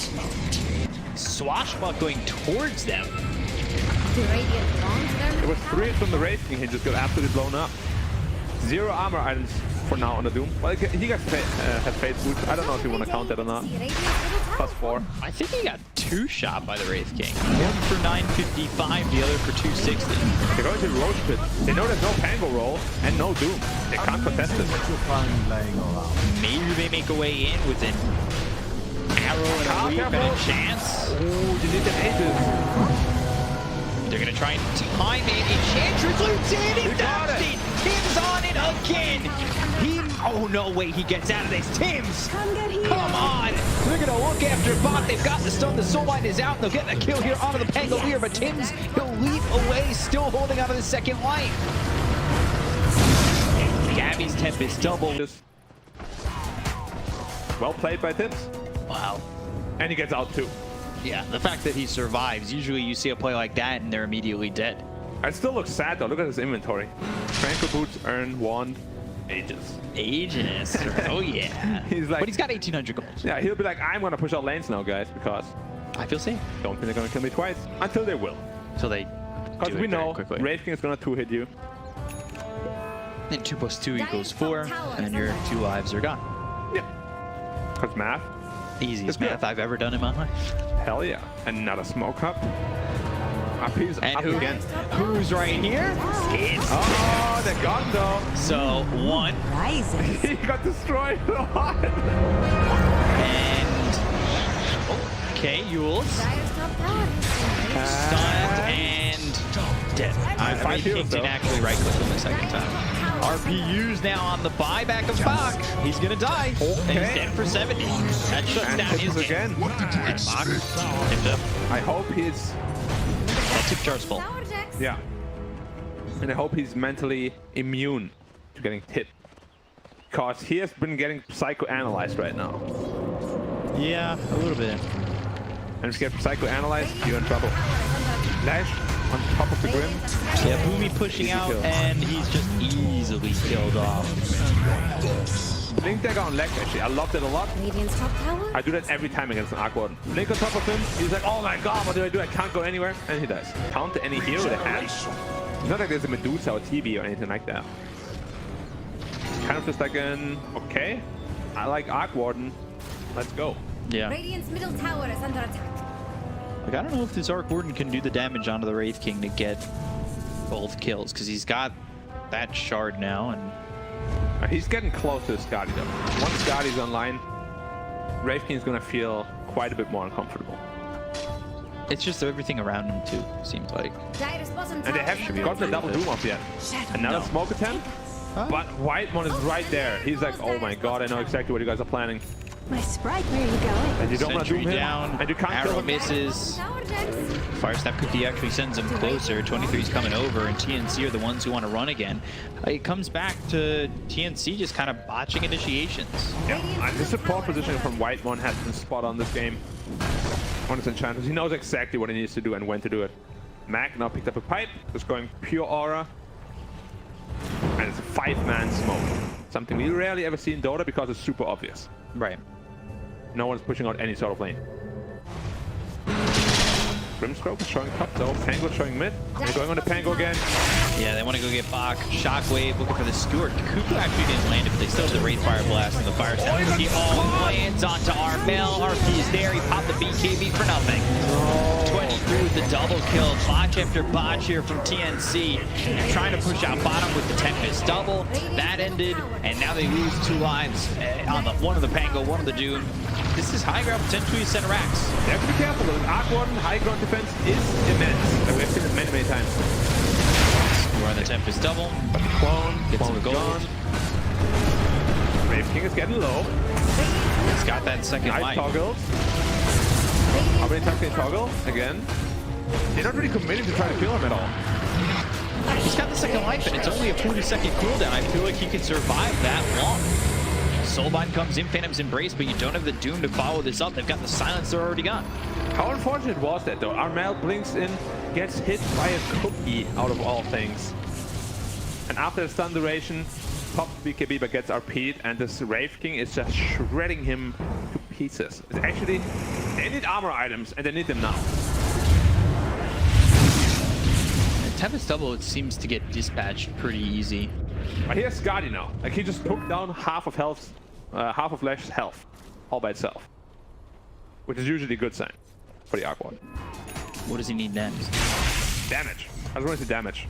Speaker 6: swashbuckling towards them.
Speaker 1: Do Radiant launch them?
Speaker 8: There was 3 from the Wraith King. He just got absolutely blown up. 0 armor items for now on the Doom. Well, he got has Fate Boots. I don't know if you want to count that or not. +4.
Speaker 6: I think he got 2 shot by the Wraith King. One for 955, the other for 260.
Speaker 8: They're going to Roach Pit. They know there's no Pango roll and no Doom. They can't contest it.
Speaker 6: Maybe they make a way in with an arrow and a weave and a chance.
Speaker 8: Oh, you need them ages.
Speaker 6: They're going to try and time it. Enchantress loops in. He does it. Tim's on it again. Oh, no way. He gets out of this. Tim's. Come on. They're going to look after Bot. They've got the stun. The soul line is out. They'll get the kill here onto the Pangolier. But Tim's, he'll leap away, still holding out of the second life. Gabby's Tempest double.
Speaker 8: Well played by Tips.
Speaker 6: Wow.
Speaker 8: And he gets out too.
Speaker 6: Yeah, the fact that he survives. Usually you see a play like that and they're immediately dead.
Speaker 8: It still looks sad though. Look at his inventory. Tranquil Boots, Earn, Wand, Aegis.
Speaker 6: Aegis. Oh yeah.
Speaker 8: He's like,
Speaker 6: but he's got 1800 gold.
Speaker 8: Yeah, he'll be like, I'm gonna push out lanes now, guys, because
Speaker 6: I feel safe.
Speaker 8: Don't think they're gonna kill me twice. Until they will.
Speaker 6: So they
Speaker 8: Because we know Wraith King is gonna 2-hit you.
Speaker 6: Then 2 + 2 = 4, and your 2 lives are gone.
Speaker 8: Yeah. Because math.
Speaker 6: Easiest math I've ever done in my life.
Speaker 8: Hell yeah. Another smoke up. RP's up again.
Speaker 6: Who's right here? It's
Speaker 8: oh, they're gone though.
Speaker 6: So 1.
Speaker 8: He got destroyed.
Speaker 6: And okay, Yules. Stunned and dead.
Speaker 8: Five
Speaker 6: King
Speaker 8: heroes,
Speaker 6: didn't actually right click him the second time. RPU's now on the buyback of Bach. He's gonna die.
Speaker 8: Okay.
Speaker 6: And he's dead for 70. That shuts down his
Speaker 8: again.
Speaker 6: And Bach tipped up.
Speaker 8: I hope he's.
Speaker 6: That tip char's full.
Speaker 8: Yeah. And I hope he's mentally immune to getting tipped. Because he has been getting psychoanalyzed right now.
Speaker 6: Yeah, a little bit.
Speaker 8: And if you get psychoanalyzed, you're in trouble. Lash on top of the Grim.
Speaker 6: Yeah, Boomy pushing
Speaker 8: Easy
Speaker 6: out,
Speaker 8: kill.
Speaker 6: and he's just easily killed off.
Speaker 8: Blink Dagger on Leg, actually. I loved it a lot.
Speaker 1: Radiant's top tower?
Speaker 8: I do that every time against an Arc Warden. Blink on top of him. He's like, oh my god, what do? I can't go anywhere. And he dies. Counter any hero they have. It's not like there's a Medusa or TV or anything like that. Kind of just like an, okay, I like Arc Warden. Let's go.
Speaker 6: Yeah.
Speaker 1: Radiant's middle tower is under attack.
Speaker 6: Like, I don't know if this Arc Warden can do the damage onto the Wraith King to get both kills, because he's got that shard now, and
Speaker 8: He's getting close to Skadi though. Once Skadi's online, Wraith King's gonna feel quite a bit more uncomfortable.
Speaker 6: it's just everything around him too, seems like.
Speaker 8: And they haven't gotten the double Doom off yet. Another smoke attempt, but White one is right there. He's like, oh my god, I know exactly what you guys are planning.
Speaker 5: My sprite, where are you going?
Speaker 8: And you don't want to
Speaker 6: Sentry
Speaker 8: doom him,
Speaker 6: down,
Speaker 8: and you can't
Speaker 6: arrow
Speaker 8: kill him.
Speaker 6: misses. Fire Snap Cookie actually sends him closer. 23's coming over, and TNC are the ones who want to run again. It comes back to TNC just kind of botching initiations.
Speaker 8: Yeah, the support position from White one has been spot on this game. On his enchantments, he knows exactly what he needs to do and when to do it. Mac now picked up a pipe, just going pure aura. And it's a 5-man smoke. Something we rarely ever see in Dota because it's super obvious.
Speaker 6: Right.
Speaker 8: No one's pushing out any sort of lane. Grimstroke is showing top though. Pango showing mid. They're going on the Pango again.
Speaker 6: Yeah, they want to go get Bach. Shockwave looking for the Skewer. Cuckoo actually didn't land it, but they still have the Wraith Fire Blast and the Fire Snap. He all lands onto Armel. RP is there. He popped the BKB for nothing. through with the double kill. Botch after botch here from TNC. They're trying to push out bottom with the Tempest double. That ended, and now they lose 2 lives on the one of the Pango, one of the Doom. This is high ground potentially center racks.
Speaker 8: They have to be careful though. Arc Warden high ground defense is immense. Like, we've seen it many, many times.
Speaker 6: We're on the Tempest double.
Speaker 8: But the clone
Speaker 6: Gets some
Speaker 8: is
Speaker 6: gold.
Speaker 8: gone. Brave King is getting low.
Speaker 6: He's got that second
Speaker 8: Nice
Speaker 6: life.
Speaker 8: toggles. How many times can he toggle? Again. They're not really committing to try to kill him at all.
Speaker 6: He's got the second life, and it's only a 40-second cooldown. I feel like he could survive that long. Soulbind comes in, Phantom's Embrace, but you don't have the Doom to follow this up. They've got the Silencer already gone.
Speaker 8: How unfortunate was that though? Armel blinks in, gets hit by a cookie out of all things. And after the stun duration, pops BKB but gets RP'd, and this Wraith King is just shredding him to pieces. It's actually, they need armor items and they need them now.
Speaker 6: Tempest double, it seems to get dispatched pretty easy.
Speaker 8: But here's Skadi now. Like, he just took down half of Lash's health all by itself, which is usually a good sign for the Arc Warden.
Speaker 6: What does he need next?
Speaker 8: Damage. I just want to see damage.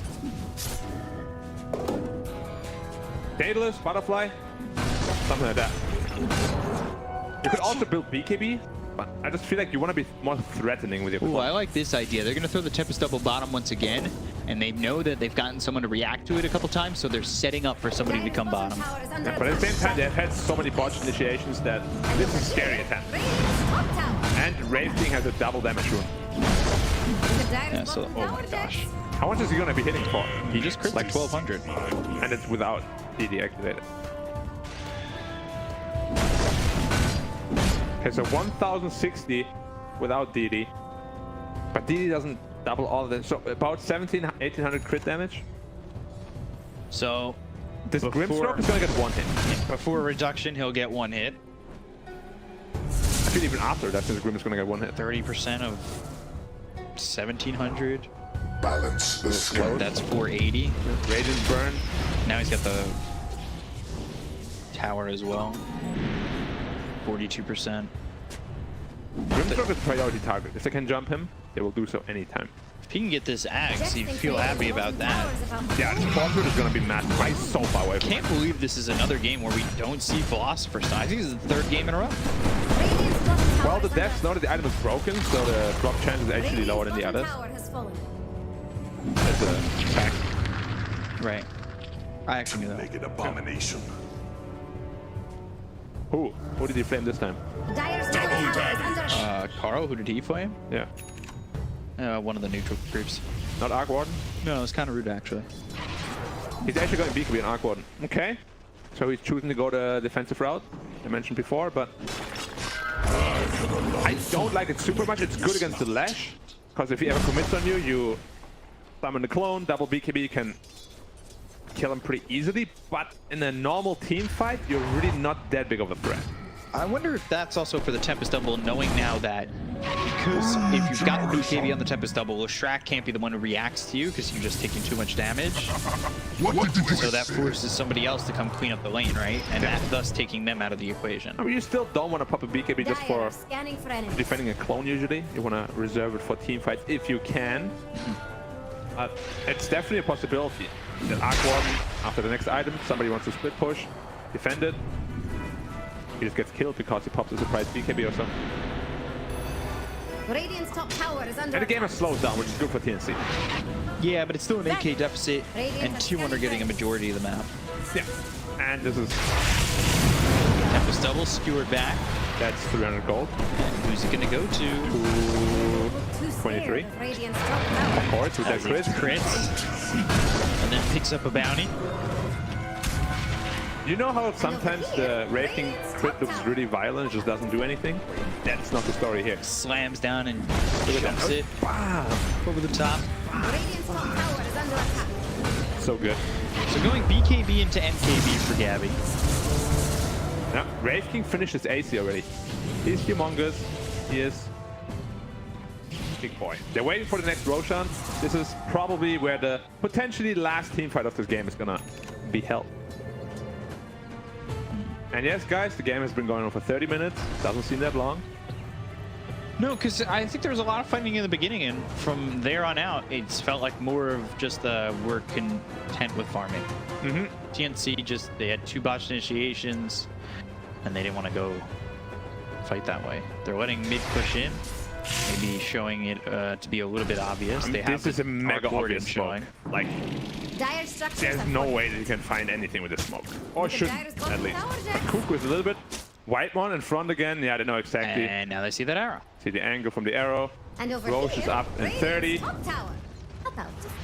Speaker 8: Daedalus, Butterfly, something like that. You could also build BKB, but I just feel like you want to be more threatening with your
Speaker 6: Ooh, I like this idea. They're going to throw the Tempest double bottom once again, and they know that they've gotten someone to react to it a couple times, so they're setting up for somebody to come bottom.
Speaker 8: Yeah, but at the same time, they've had so many botched initiations that this is a scary attack. And Wraith King has a double damage rune.
Speaker 6: Yeah, so, oh my gosh.
Speaker 8: How much is he going to be hitting for?
Speaker 6: He just crit like 1200.
Speaker 8: And it's without DD activated. Okay, so 1060 without DD. But DD doesn't double all of them. So about 1800 crit damage.
Speaker 6: So
Speaker 8: this Grimstroke is going to get 1 hit.
Speaker 6: Before reduction, he'll get 1 hit.
Speaker 8: I feel even after that, since Grim is going to get 1 hit.
Speaker 6: 30% of 1700.
Speaker 9: Balance the scale.
Speaker 6: That's 480.
Speaker 8: Radiant Burn.
Speaker 6: Now he's got the tower as well. 42%.
Speaker 8: Grimstroke is a priority target. If they can jump him, they will do so anytime.
Speaker 6: If he can get this axe, you'd feel happy about that.
Speaker 8: Yeah, this portrait is going to be massive. He's so far away
Speaker 6: I
Speaker 8: from
Speaker 6: can't believe this is another game where we don't see Philosopher's Stone. I think this is the 3rd game in a row.
Speaker 8: Well, the devs know that the item is broken, so the drop chance is actually lower than the others. That's a fact.
Speaker 6: Right. I actually knew that.
Speaker 9: Make an abomination.
Speaker 8: Who did he flame this time?
Speaker 6: Carl, who did he flame?
Speaker 8: Yeah.
Speaker 6: One of the neutral groups.
Speaker 8: Not Arc Warden?
Speaker 6: No, it's kind of rude actually.
Speaker 8: He's actually going BKB and Arc Warden. Okay. So he's choosing to go the defensive route, I mentioned before, but I don't like it super much. It's good against the Lash, because if he ever commits on you, you summon the clone, double BKB can kill him pretty easily, but in a normal team fight, you're really not that big of a threat.
Speaker 6: I wonder if that's also for the Tempest double, knowing now that because if you've got the BKB on the Tempest double, Shrek can't be the one who reacts to you because you're just taking too much damage. So that forces somebody else to come clean up the lane, right? And that thus taking them out of the equation.
Speaker 8: I mean, you still don't want to pop a BKB just for defending a clone usually. You want to reserve it for team fights if you can. But it's definitely a possibility that Arc Warden, after the next item, somebody wants to split push, defend it. He just gets killed because he pops a surprise BKB or something.
Speaker 1: Radiant's top tower is under
Speaker 8: And the game has slowed down, which is good for TNC.
Speaker 6: Yeah, but it's still an AK deficit, and T1 are getting a majority of the map.
Speaker 8: Yeah, and this is
Speaker 6: Tempest double, skewered back.
Speaker 8: That's 300 gold.
Speaker 6: And who's it going to go to?
Speaker 8: 23.
Speaker 1: Radiant's top tower.
Speaker 8: Of course, with that crit.
Speaker 6: Crits. And then picks up a bounty.
Speaker 8: You know how sometimes the Wraith King crit looks really violent, just doesn't do anything? That's not the story here.
Speaker 6: Slams down and jumps it over the top.
Speaker 1: Radiant's top tower is under attack.
Speaker 8: So good.
Speaker 6: So going BKB into MKB for Gabby.
Speaker 8: Yeah, Wraith King finished his AC already. He's humongous. He is big boy. They're waiting for the next Roshan. This is probably where the potentially last team fight of this game is gonna be held. And yes, guys, the game has been going on for 30 minutes. Doesn't seem that long.
Speaker 6: No, because I think there was a lot of fighting in the beginning, and from there on out, it's felt like more of just we're content with farming. TNC just, they had 2 botched initiations, and they didn't want to go fight that way. They're letting mid push in, maybe showing it to be a little bit obvious. They have
Speaker 8: this is a mega obvious smoke. Like,
Speaker 1: Dire structures
Speaker 8: there's
Speaker 1: are
Speaker 8: no
Speaker 1: fortified.
Speaker 8: way that you can find anything with this smoke. Or
Speaker 1: The
Speaker 8: shouldn't,
Speaker 1: Dire's got
Speaker 8: at least.
Speaker 1: tower
Speaker 8: But
Speaker 1: jacks.
Speaker 8: Cuckoo is a little bit white one in front again. Yeah, I don't know exactly.
Speaker 6: And now they see that arrow.
Speaker 8: See the angle from the arrow.
Speaker 1: And over
Speaker 8: Roche
Speaker 1: here,
Speaker 8: is up in
Speaker 1: Radiant's
Speaker 8: 30.
Speaker 1: top tower. About to fall.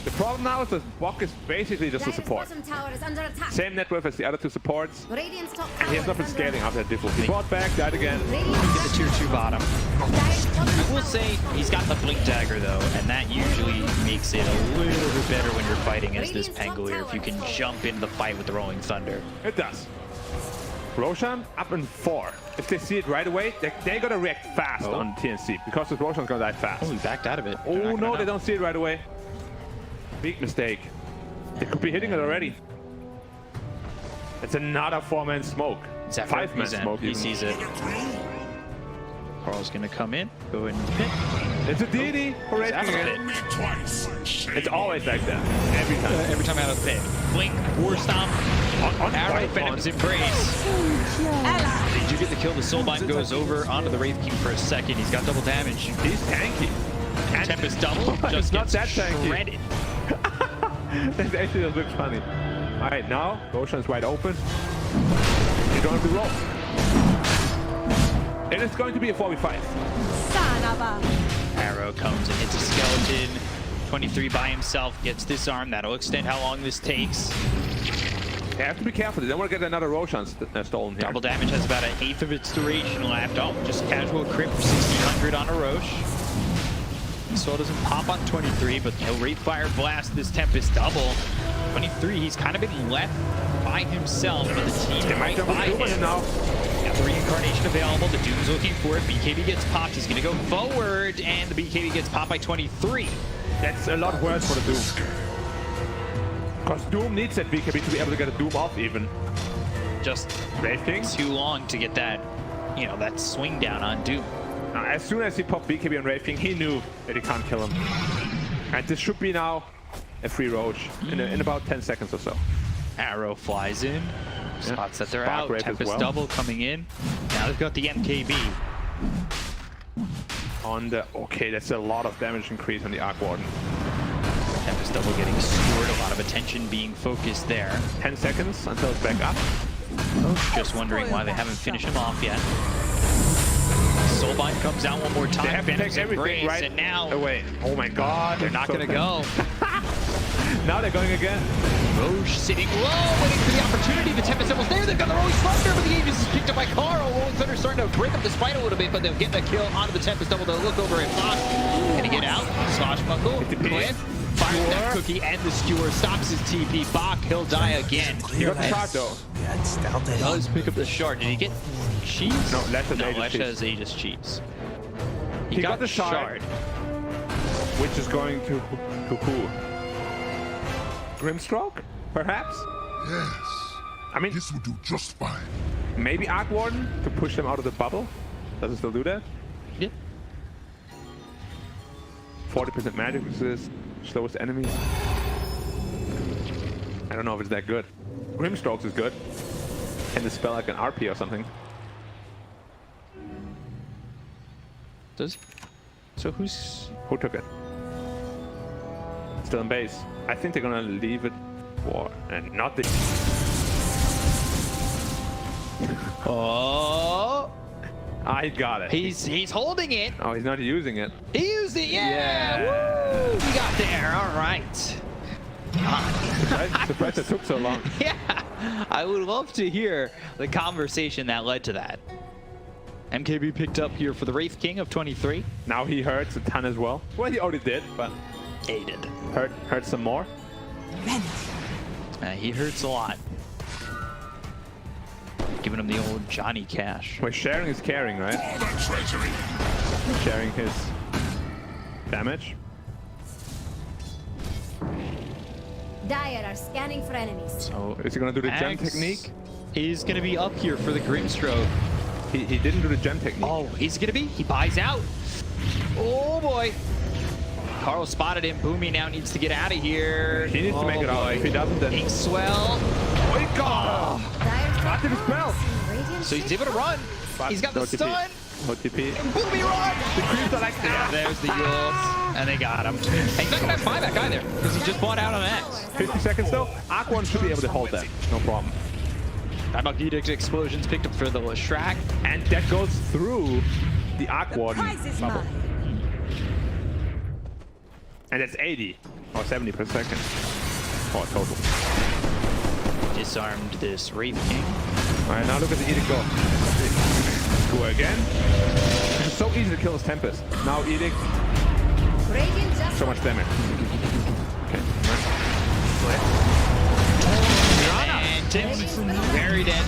Speaker 8: The problem now is that Bok is basically just a
Speaker 1: Dire's
Speaker 8: support.
Speaker 1: bottom tower is under attack.
Speaker 8: Same net worth as the other 2 supports.
Speaker 1: Radiant's top
Speaker 8: And
Speaker 1: tower
Speaker 8: he has not been
Speaker 1: is under
Speaker 8: scaling
Speaker 1: attack.
Speaker 8: after that difficulty. He bought back, died again.
Speaker 1: Radiant's
Speaker 6: The tier 2 bottom.
Speaker 1: Dire's bottom
Speaker 6: I will
Speaker 1: tower
Speaker 6: say he's got the blink dagger though, and that usually makes it a little bit better when you're fighting as this Pangolier if you can jump into the fight with the Rolling Thunder.
Speaker 8: It does. Roshan up in 4. If they see it right away, they're gonna react fast on TNC because this Roshan's gonna die fast.
Speaker 6: Oh, he backed out of it.
Speaker 8: Oh no, they don't see it right away. Big mistake. They could be hitting it already. It's another 4-man smoke.
Speaker 6: It's after
Speaker 8: 5-man
Speaker 6: he's in.
Speaker 8: smoke.
Speaker 6: He
Speaker 8: even.
Speaker 6: sees it. Carl's gonna come in, go in the pit.
Speaker 8: It's a deity for
Speaker 6: He's out of the
Speaker 8: raising
Speaker 6: pit.
Speaker 8: it.
Speaker 9: Twice.
Speaker 8: It's always like that. Every time.
Speaker 6: Every time out of the pit. Blink, War Stomp, Arrow, Venom's Embrace. Did you get the kill? The Soulbind goes over onto the Wraith King for a second. He's got double damage.
Speaker 8: He's tanky.
Speaker 6: And Tempest double
Speaker 8: It's
Speaker 6: just
Speaker 8: not
Speaker 6: gets
Speaker 8: that tanky.
Speaker 6: shredded.
Speaker 8: That actually does look funny. Alright, now Roshan's wide open. You're going to be low. And it's going to be a 4v5.
Speaker 5: Son of a...
Speaker 6: Arrow comes and hits a skeleton. 23 by himself gets disarmed. That'll extend how long this takes.
Speaker 8: They have to be careful. They don't want to get another Roshan stolen here.
Speaker 6: Double damage has about 1/8 of its duration left. Oh, just casual crit for 1600 on a Roche. Soul doesn't pop on 23, but he'll Wraithfire blast this Tempest double. 23, he's kind of been left by himself, but the team
Speaker 8: They might
Speaker 6: right
Speaker 8: jump
Speaker 6: by
Speaker 8: into it
Speaker 6: him.
Speaker 8: now.
Speaker 6: Got the reincarnation available. The Doom's looking for it. BKB gets popped. He's going to go forward, and the BKB gets popped by 23.
Speaker 8: That's a lot worse for the Doom. Because Doom needs that BKB to be able to get a Doom off even.
Speaker 6: Just
Speaker 8: Wraith King.
Speaker 6: too long to get that, you know, that swing down on Doom.
Speaker 8: Now, as soon as he popped BKB on Wraith King, he knew that he can't kill him. And this should be now a free Roche in about 10 seconds or so.
Speaker 6: Arrow flies in. Spots that they're
Speaker 8: Spark
Speaker 6: out.
Speaker 8: Wraith as
Speaker 6: Tempest
Speaker 8: well.
Speaker 6: double coming in. Now they've got the MKB.
Speaker 8: On the... Okay, that's a lot of damage increase on the Arc Warden.
Speaker 6: Tempest double getting scored. A lot of attention being focused there.
Speaker 8: 10 seconds until it's back up.
Speaker 6: Just wondering why they haven't finished him off yet. Soulbind comes out one more time.
Speaker 8: They have to
Speaker 6: Venom's
Speaker 8: take everything
Speaker 6: Embrace,
Speaker 8: right
Speaker 6: and now
Speaker 8: away. Oh my god.
Speaker 6: they're not going to go.
Speaker 8: Now they're going again.
Speaker 6: Roche sitting low, waiting for the opportunity. The Tempest Devil's there. They've got the Rolling Thunder, but the Aegis is picked up by Carl. Rolling Thunder starting to break up the fight a little bit, but they'll get the kill onto the Tempest Devil. They'll look over at Fox. Can he get out? Swashbuckle. Cliff. Fires that cookie, and the skewer stops his TP. Bach, he'll die again.
Speaker 8: He got the shot though.
Speaker 6: Does pick up the shard. Did he get cheese?
Speaker 8: No, Lesh has
Speaker 6: no,
Speaker 8: Aegis
Speaker 6: Lesh
Speaker 8: cheese.
Speaker 6: has Aegis cheese.
Speaker 8: He got the shard. Which is going to who? Grimstroke? Perhaps?
Speaker 9: Yes.
Speaker 8: I mean,
Speaker 9: This will do just fine.
Speaker 8: maybe Arc Warden to push them out of the bubble. Does it still do that?
Speaker 6: Yeah.
Speaker 8: 40% magic resist, slowest enemies. I don't know if it's that good. Grimstrokes is good. Can dispel like an RP or something.
Speaker 6: Does so who's
Speaker 8: Who took it? Still in base. I think they're gonna leave it for and not the.
Speaker 6: Oh,
Speaker 8: I got it.
Speaker 6: he's holding it.
Speaker 8: Oh, he's not using it.
Speaker 6: He used it. Yeah. Woo! We got there. All right.
Speaker 8: Surprised it took so long.
Speaker 6: Yeah. I would love to hear the conversation that led to that. MKB picked up here for the Wraith King of 23.
Speaker 8: Now he hurts a ton as well. Well, he already did, but
Speaker 6: Aided.
Speaker 8: hurt some more.
Speaker 6: He hurts a lot. Giving him the old Johnny Cash.
Speaker 8: Well, sharing is caring, right?
Speaker 9: All the treasury.
Speaker 8: Sharing his damage.
Speaker 1: Dire are scanning for enemies.
Speaker 6: So
Speaker 8: Is he gonna do the gem
Speaker 6: Axe
Speaker 8: technique?
Speaker 6: is going to be up here for the Grimstroke.
Speaker 8: He didn't do the gem technique.
Speaker 6: Oh, is it gonna be? He buys out. Oh boy. Carl spotted him. Boomy now needs to get out of here.
Speaker 8: He needs to make it out. If he doesn't, then...
Speaker 6: Big swell.
Speaker 8: Oh, he got him! Got him smell.
Speaker 6: So he's able to run. He's got the stun.
Speaker 8: No TP.
Speaker 6: And Boomy run!
Speaker 8: The creeps are like that.
Speaker 6: There's the Yules. And they got him. And he's not gonna have buyback either, because he just bought out on X.
Speaker 8: 50 seconds though. Aquan should be able to hold that. No problem.
Speaker 6: Timeout Edict explosions picked up for the Shrek.
Speaker 8: And that goes through the Aquan bubble. And that's 80 or 70 per second. Oh, total.
Speaker 6: Disarmed this Wraith King.
Speaker 8: Alright, now look at the Edict go. Go again. It's so easy to kill his Tempest. Now Edict. So much damage. Okay.
Speaker 6: And Tim's very dead.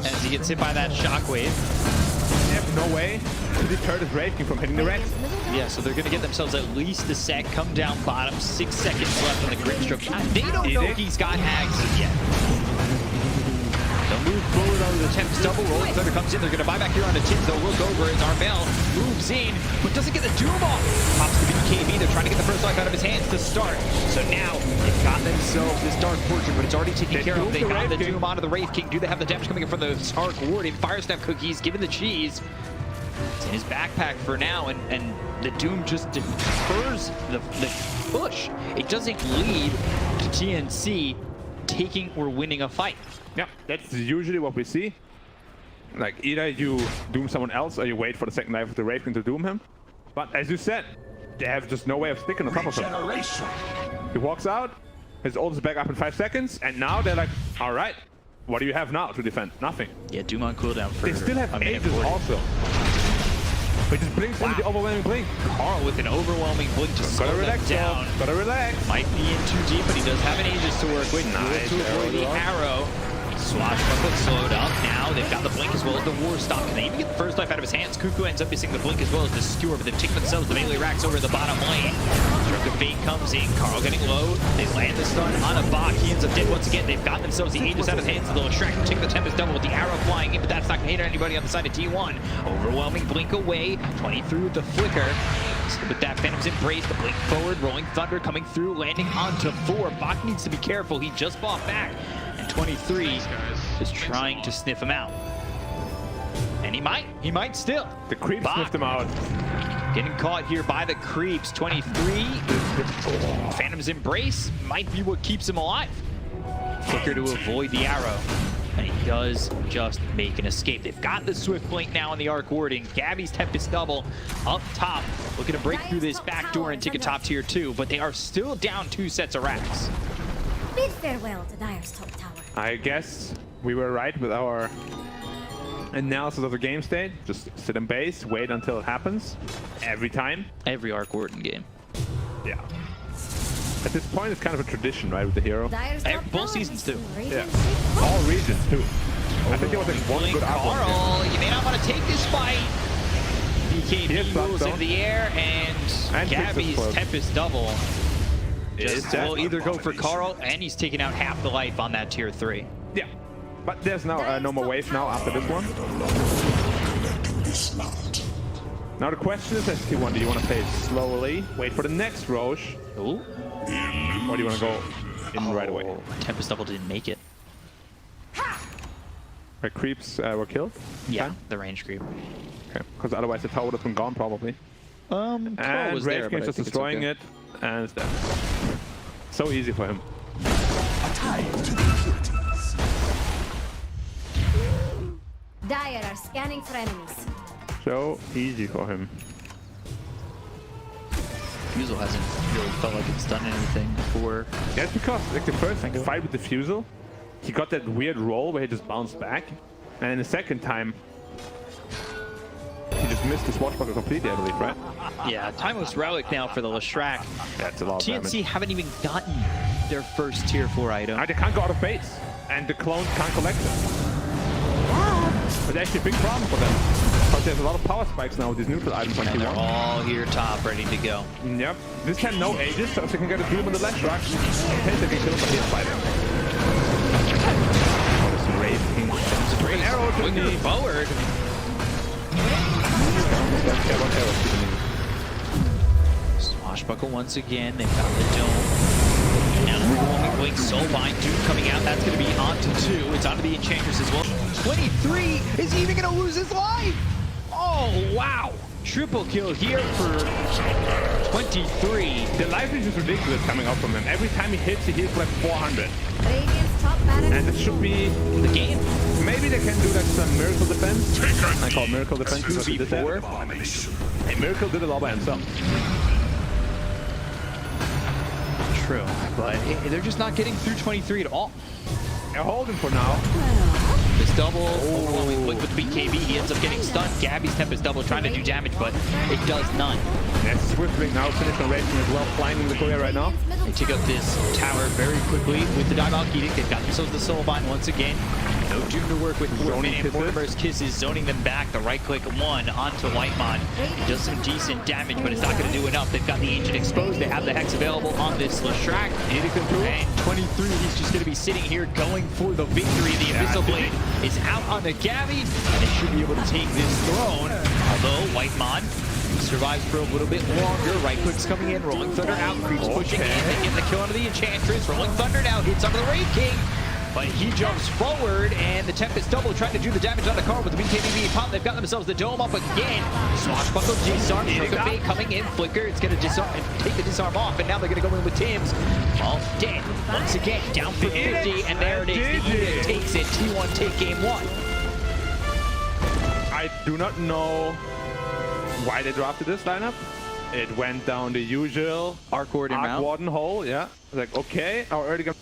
Speaker 6: As he gets hit by that shockwave.
Speaker 8: They have no way to deter this Wraith King from hitting the Rex.
Speaker 6: Yeah, so they're going to get themselves at least a sec, come down bottom, 6 seconds left on the Grid Stroke. They don't know he's got hags yet. They'll move forward onto the Tempest double. Rolling Thunder comes in. They're going to buy back here onto Tims. They'll look over as Armel moves in, but doesn't get the Doom off. Pops the BKB. They're trying to get the first life out of his hands to start. So now they've got themselves this Dark Fortune, but it's already taken care of. They got the Doom onto the Wraith King. Do they have the damage coming in from the Stark Warden? Fire Snap Cookies, given the cheese. It's in his backpack for now, and the Doom just defers the push. It doesn't lead to TNC taking or winning a fight.
Speaker 8: Yeah, that's usually what we see. Like, either you Doom someone else or you wait for the second life of the Wraith King to Doom him. But as you said, they have just no way of sticking on top of him. He walks out, his ult is back up in 5 seconds, and now they're like, alright, what do you have now to defend? Nothing.
Speaker 6: Yeah, Doom on cooldown for...
Speaker 8: They still have Aegis also. But just blinks in with the overwhelming blink.
Speaker 6: Carl with an overwhelming blink to slow them down.
Speaker 8: Gotta relax.
Speaker 6: Might be in too deep, but he does have an Aegis to work with.
Speaker 8: Nice.
Speaker 6: To avoid the arrow. Swashbuckle slowed up. Now they've got the blink as well as the war stop. Can they even get the first life out of his hands? Cuckoo ends up missing the blink as well as the skewer, but they've taken themselves the melee racks over the bottom lane. Stroke of Fate comes in. Carl getting low. They land the stun on a Bach. He ends up dead once again. They've got themselves the Aegis out of his hands. They'll extract and take the Tempest double with the arrow flying in, but that's not going to hit anybody on the side of T1. Overwhelming blink away. 20 through with the flicker. So with that Phantom's Embrace, the blink forward. Rolling Thunder coming through, landing onto 4. Bach needs to be careful. He just fought back. And 23 is trying to sniff him out. And he might still.
Speaker 8: The creep sniffed him out.
Speaker 6: Getting caught here by the creeps. 23. Phantom's Embrace might be what keeps him alive. Flicker to avoid the arrow. And he does just make an escape. They've got the Swift Blink now on the Arc Warding. Gabby's Tempest double up top. Looking to break through this back door and take a top tier 2, but they are still down 2 sets of racks.
Speaker 1: Bid farewell to Dire's top tower.
Speaker 8: I guess we were right with our analysis of the game state. Just sit in base, wait until it happens. Every time.
Speaker 6: Every Arc Warden game.
Speaker 8: Yeah. At this point, it's kind of a tradition, right, with the hero?
Speaker 6: Both seasons too.
Speaker 8: Yeah. All regions too. I think there was like one good Arc Warden game.
Speaker 6: Carl, you may not want to take this fight. BKB moves into the air, and Gabby's Tempest double will either go for Carl, and he's taking out half the life on that tier 3.
Speaker 8: Yeah, but there's now no more wave now after this one. Now the question is, ST1, do you want to play it slowly, wait for the next Roche,
Speaker 6: Ooh.
Speaker 8: or do you want to go in right away?
Speaker 6: Tempest double didn't make it.
Speaker 8: The creeps were killed?
Speaker 6: Yeah, the range creep.
Speaker 8: Okay, because otherwise the tower would have been gone probably.
Speaker 6: Carl
Speaker 8: And
Speaker 6: was there,
Speaker 8: Wraith
Speaker 6: but
Speaker 8: King
Speaker 6: I
Speaker 8: just
Speaker 6: think it's
Speaker 8: destroying
Speaker 6: okay.
Speaker 8: it, and it's dead. So easy for him.
Speaker 1: Dire are scanning for enemies.
Speaker 8: So easy for him.
Speaker 6: Fusel hasn't really felt like it's done anything before.
Speaker 8: That's because like the first fight with the Fusel, he got that weird roll where he just bounced back, and then the second time he just missed the swashbuckle completely, I believe, right?
Speaker 6: Yeah, Timeless Relic now for the Lashrak.
Speaker 8: That's a lot of
Speaker 6: TNC
Speaker 8: damage.
Speaker 6: haven't even gotten their first tier 4 item.
Speaker 8: They can't go out of base, and the clones can't collect them. It's actually a big problem for them, because there's a lot of power spikes now with these neutral items on
Speaker 6: And they're
Speaker 8: T1.
Speaker 6: all here top, ready to go.
Speaker 8: Yep. This time no Aegis, so if they can get a Doom on the left track, they can kill him, but he'll fight him. Wraith King. An arrow to the
Speaker 6: Moving forward. Swashbuckle once again. They found the dome. Now overwhelming Soulbind. Dude coming out. That's going to be onto 2. It's onto the Enchantress as well. 23 is even going to lose his life. Oh, wow. Triple kill here for 23.
Speaker 8: The life is just ridiculous coming out from him. Every time he hits, he hits like 400.
Speaker 1: Radiant's top barracks.
Speaker 8: And it should be
Speaker 6: The game.
Speaker 8: maybe they can do like some miracle defense. I call it miracle defense because he did that. Hey, Miracle did it all by himself.
Speaker 6: True, but they're just not getting through 23 at all.
Speaker 8: They're holding for now.
Speaker 6: This double overwhelming with BKB, he ends up getting stunned. Gabby's Tempest double trying to do damage, but it does none.
Speaker 8: Yes, Swiftwing now finishing Raging as well, flying in the Korea right now.
Speaker 6: They take out this tower very quickly with the Diabolic Edict. They've got themselves the Soulbind once again. No Doom to work with.
Speaker 8: Zoning
Speaker 6: And
Speaker 8: kisses.
Speaker 6: Mortimer's Kisses zoning them back. The right click 1 onto Whitemon. Does some decent damage, but it's not going to do enough. They've got the Ancient exposed. They have the Hex available on this Leshrac. And 23, he's just going to be sitting here going for the victory. The Abyssal Blade is out on the Gabby, and they should be able to take this throne. Although Whitemon survives for a little bit longer. Right click's coming in. Rolling Thunder out. Creeps pushing in. They get the kill onto the Enchantress. Rolling Thunder now hits onto the Wraith King. But he jumps forward, and the Tempest double trying to do the damage on the car with the BKB pop. They've got themselves the dome up again. Swashbuckle disarm. Fade coming in. Flicker. It's going to disarm, take the disarm off, and now they're going to go in with Tim's. All dead. Once again, down for 50, and there it is. The Edict takes it. T1 take game 1.
Speaker 8: I do not know why they drafted this lineup. It went down the usual
Speaker 6: Arc Warden
Speaker 8: Arc Warden hole, yeah. Like, okay, our early game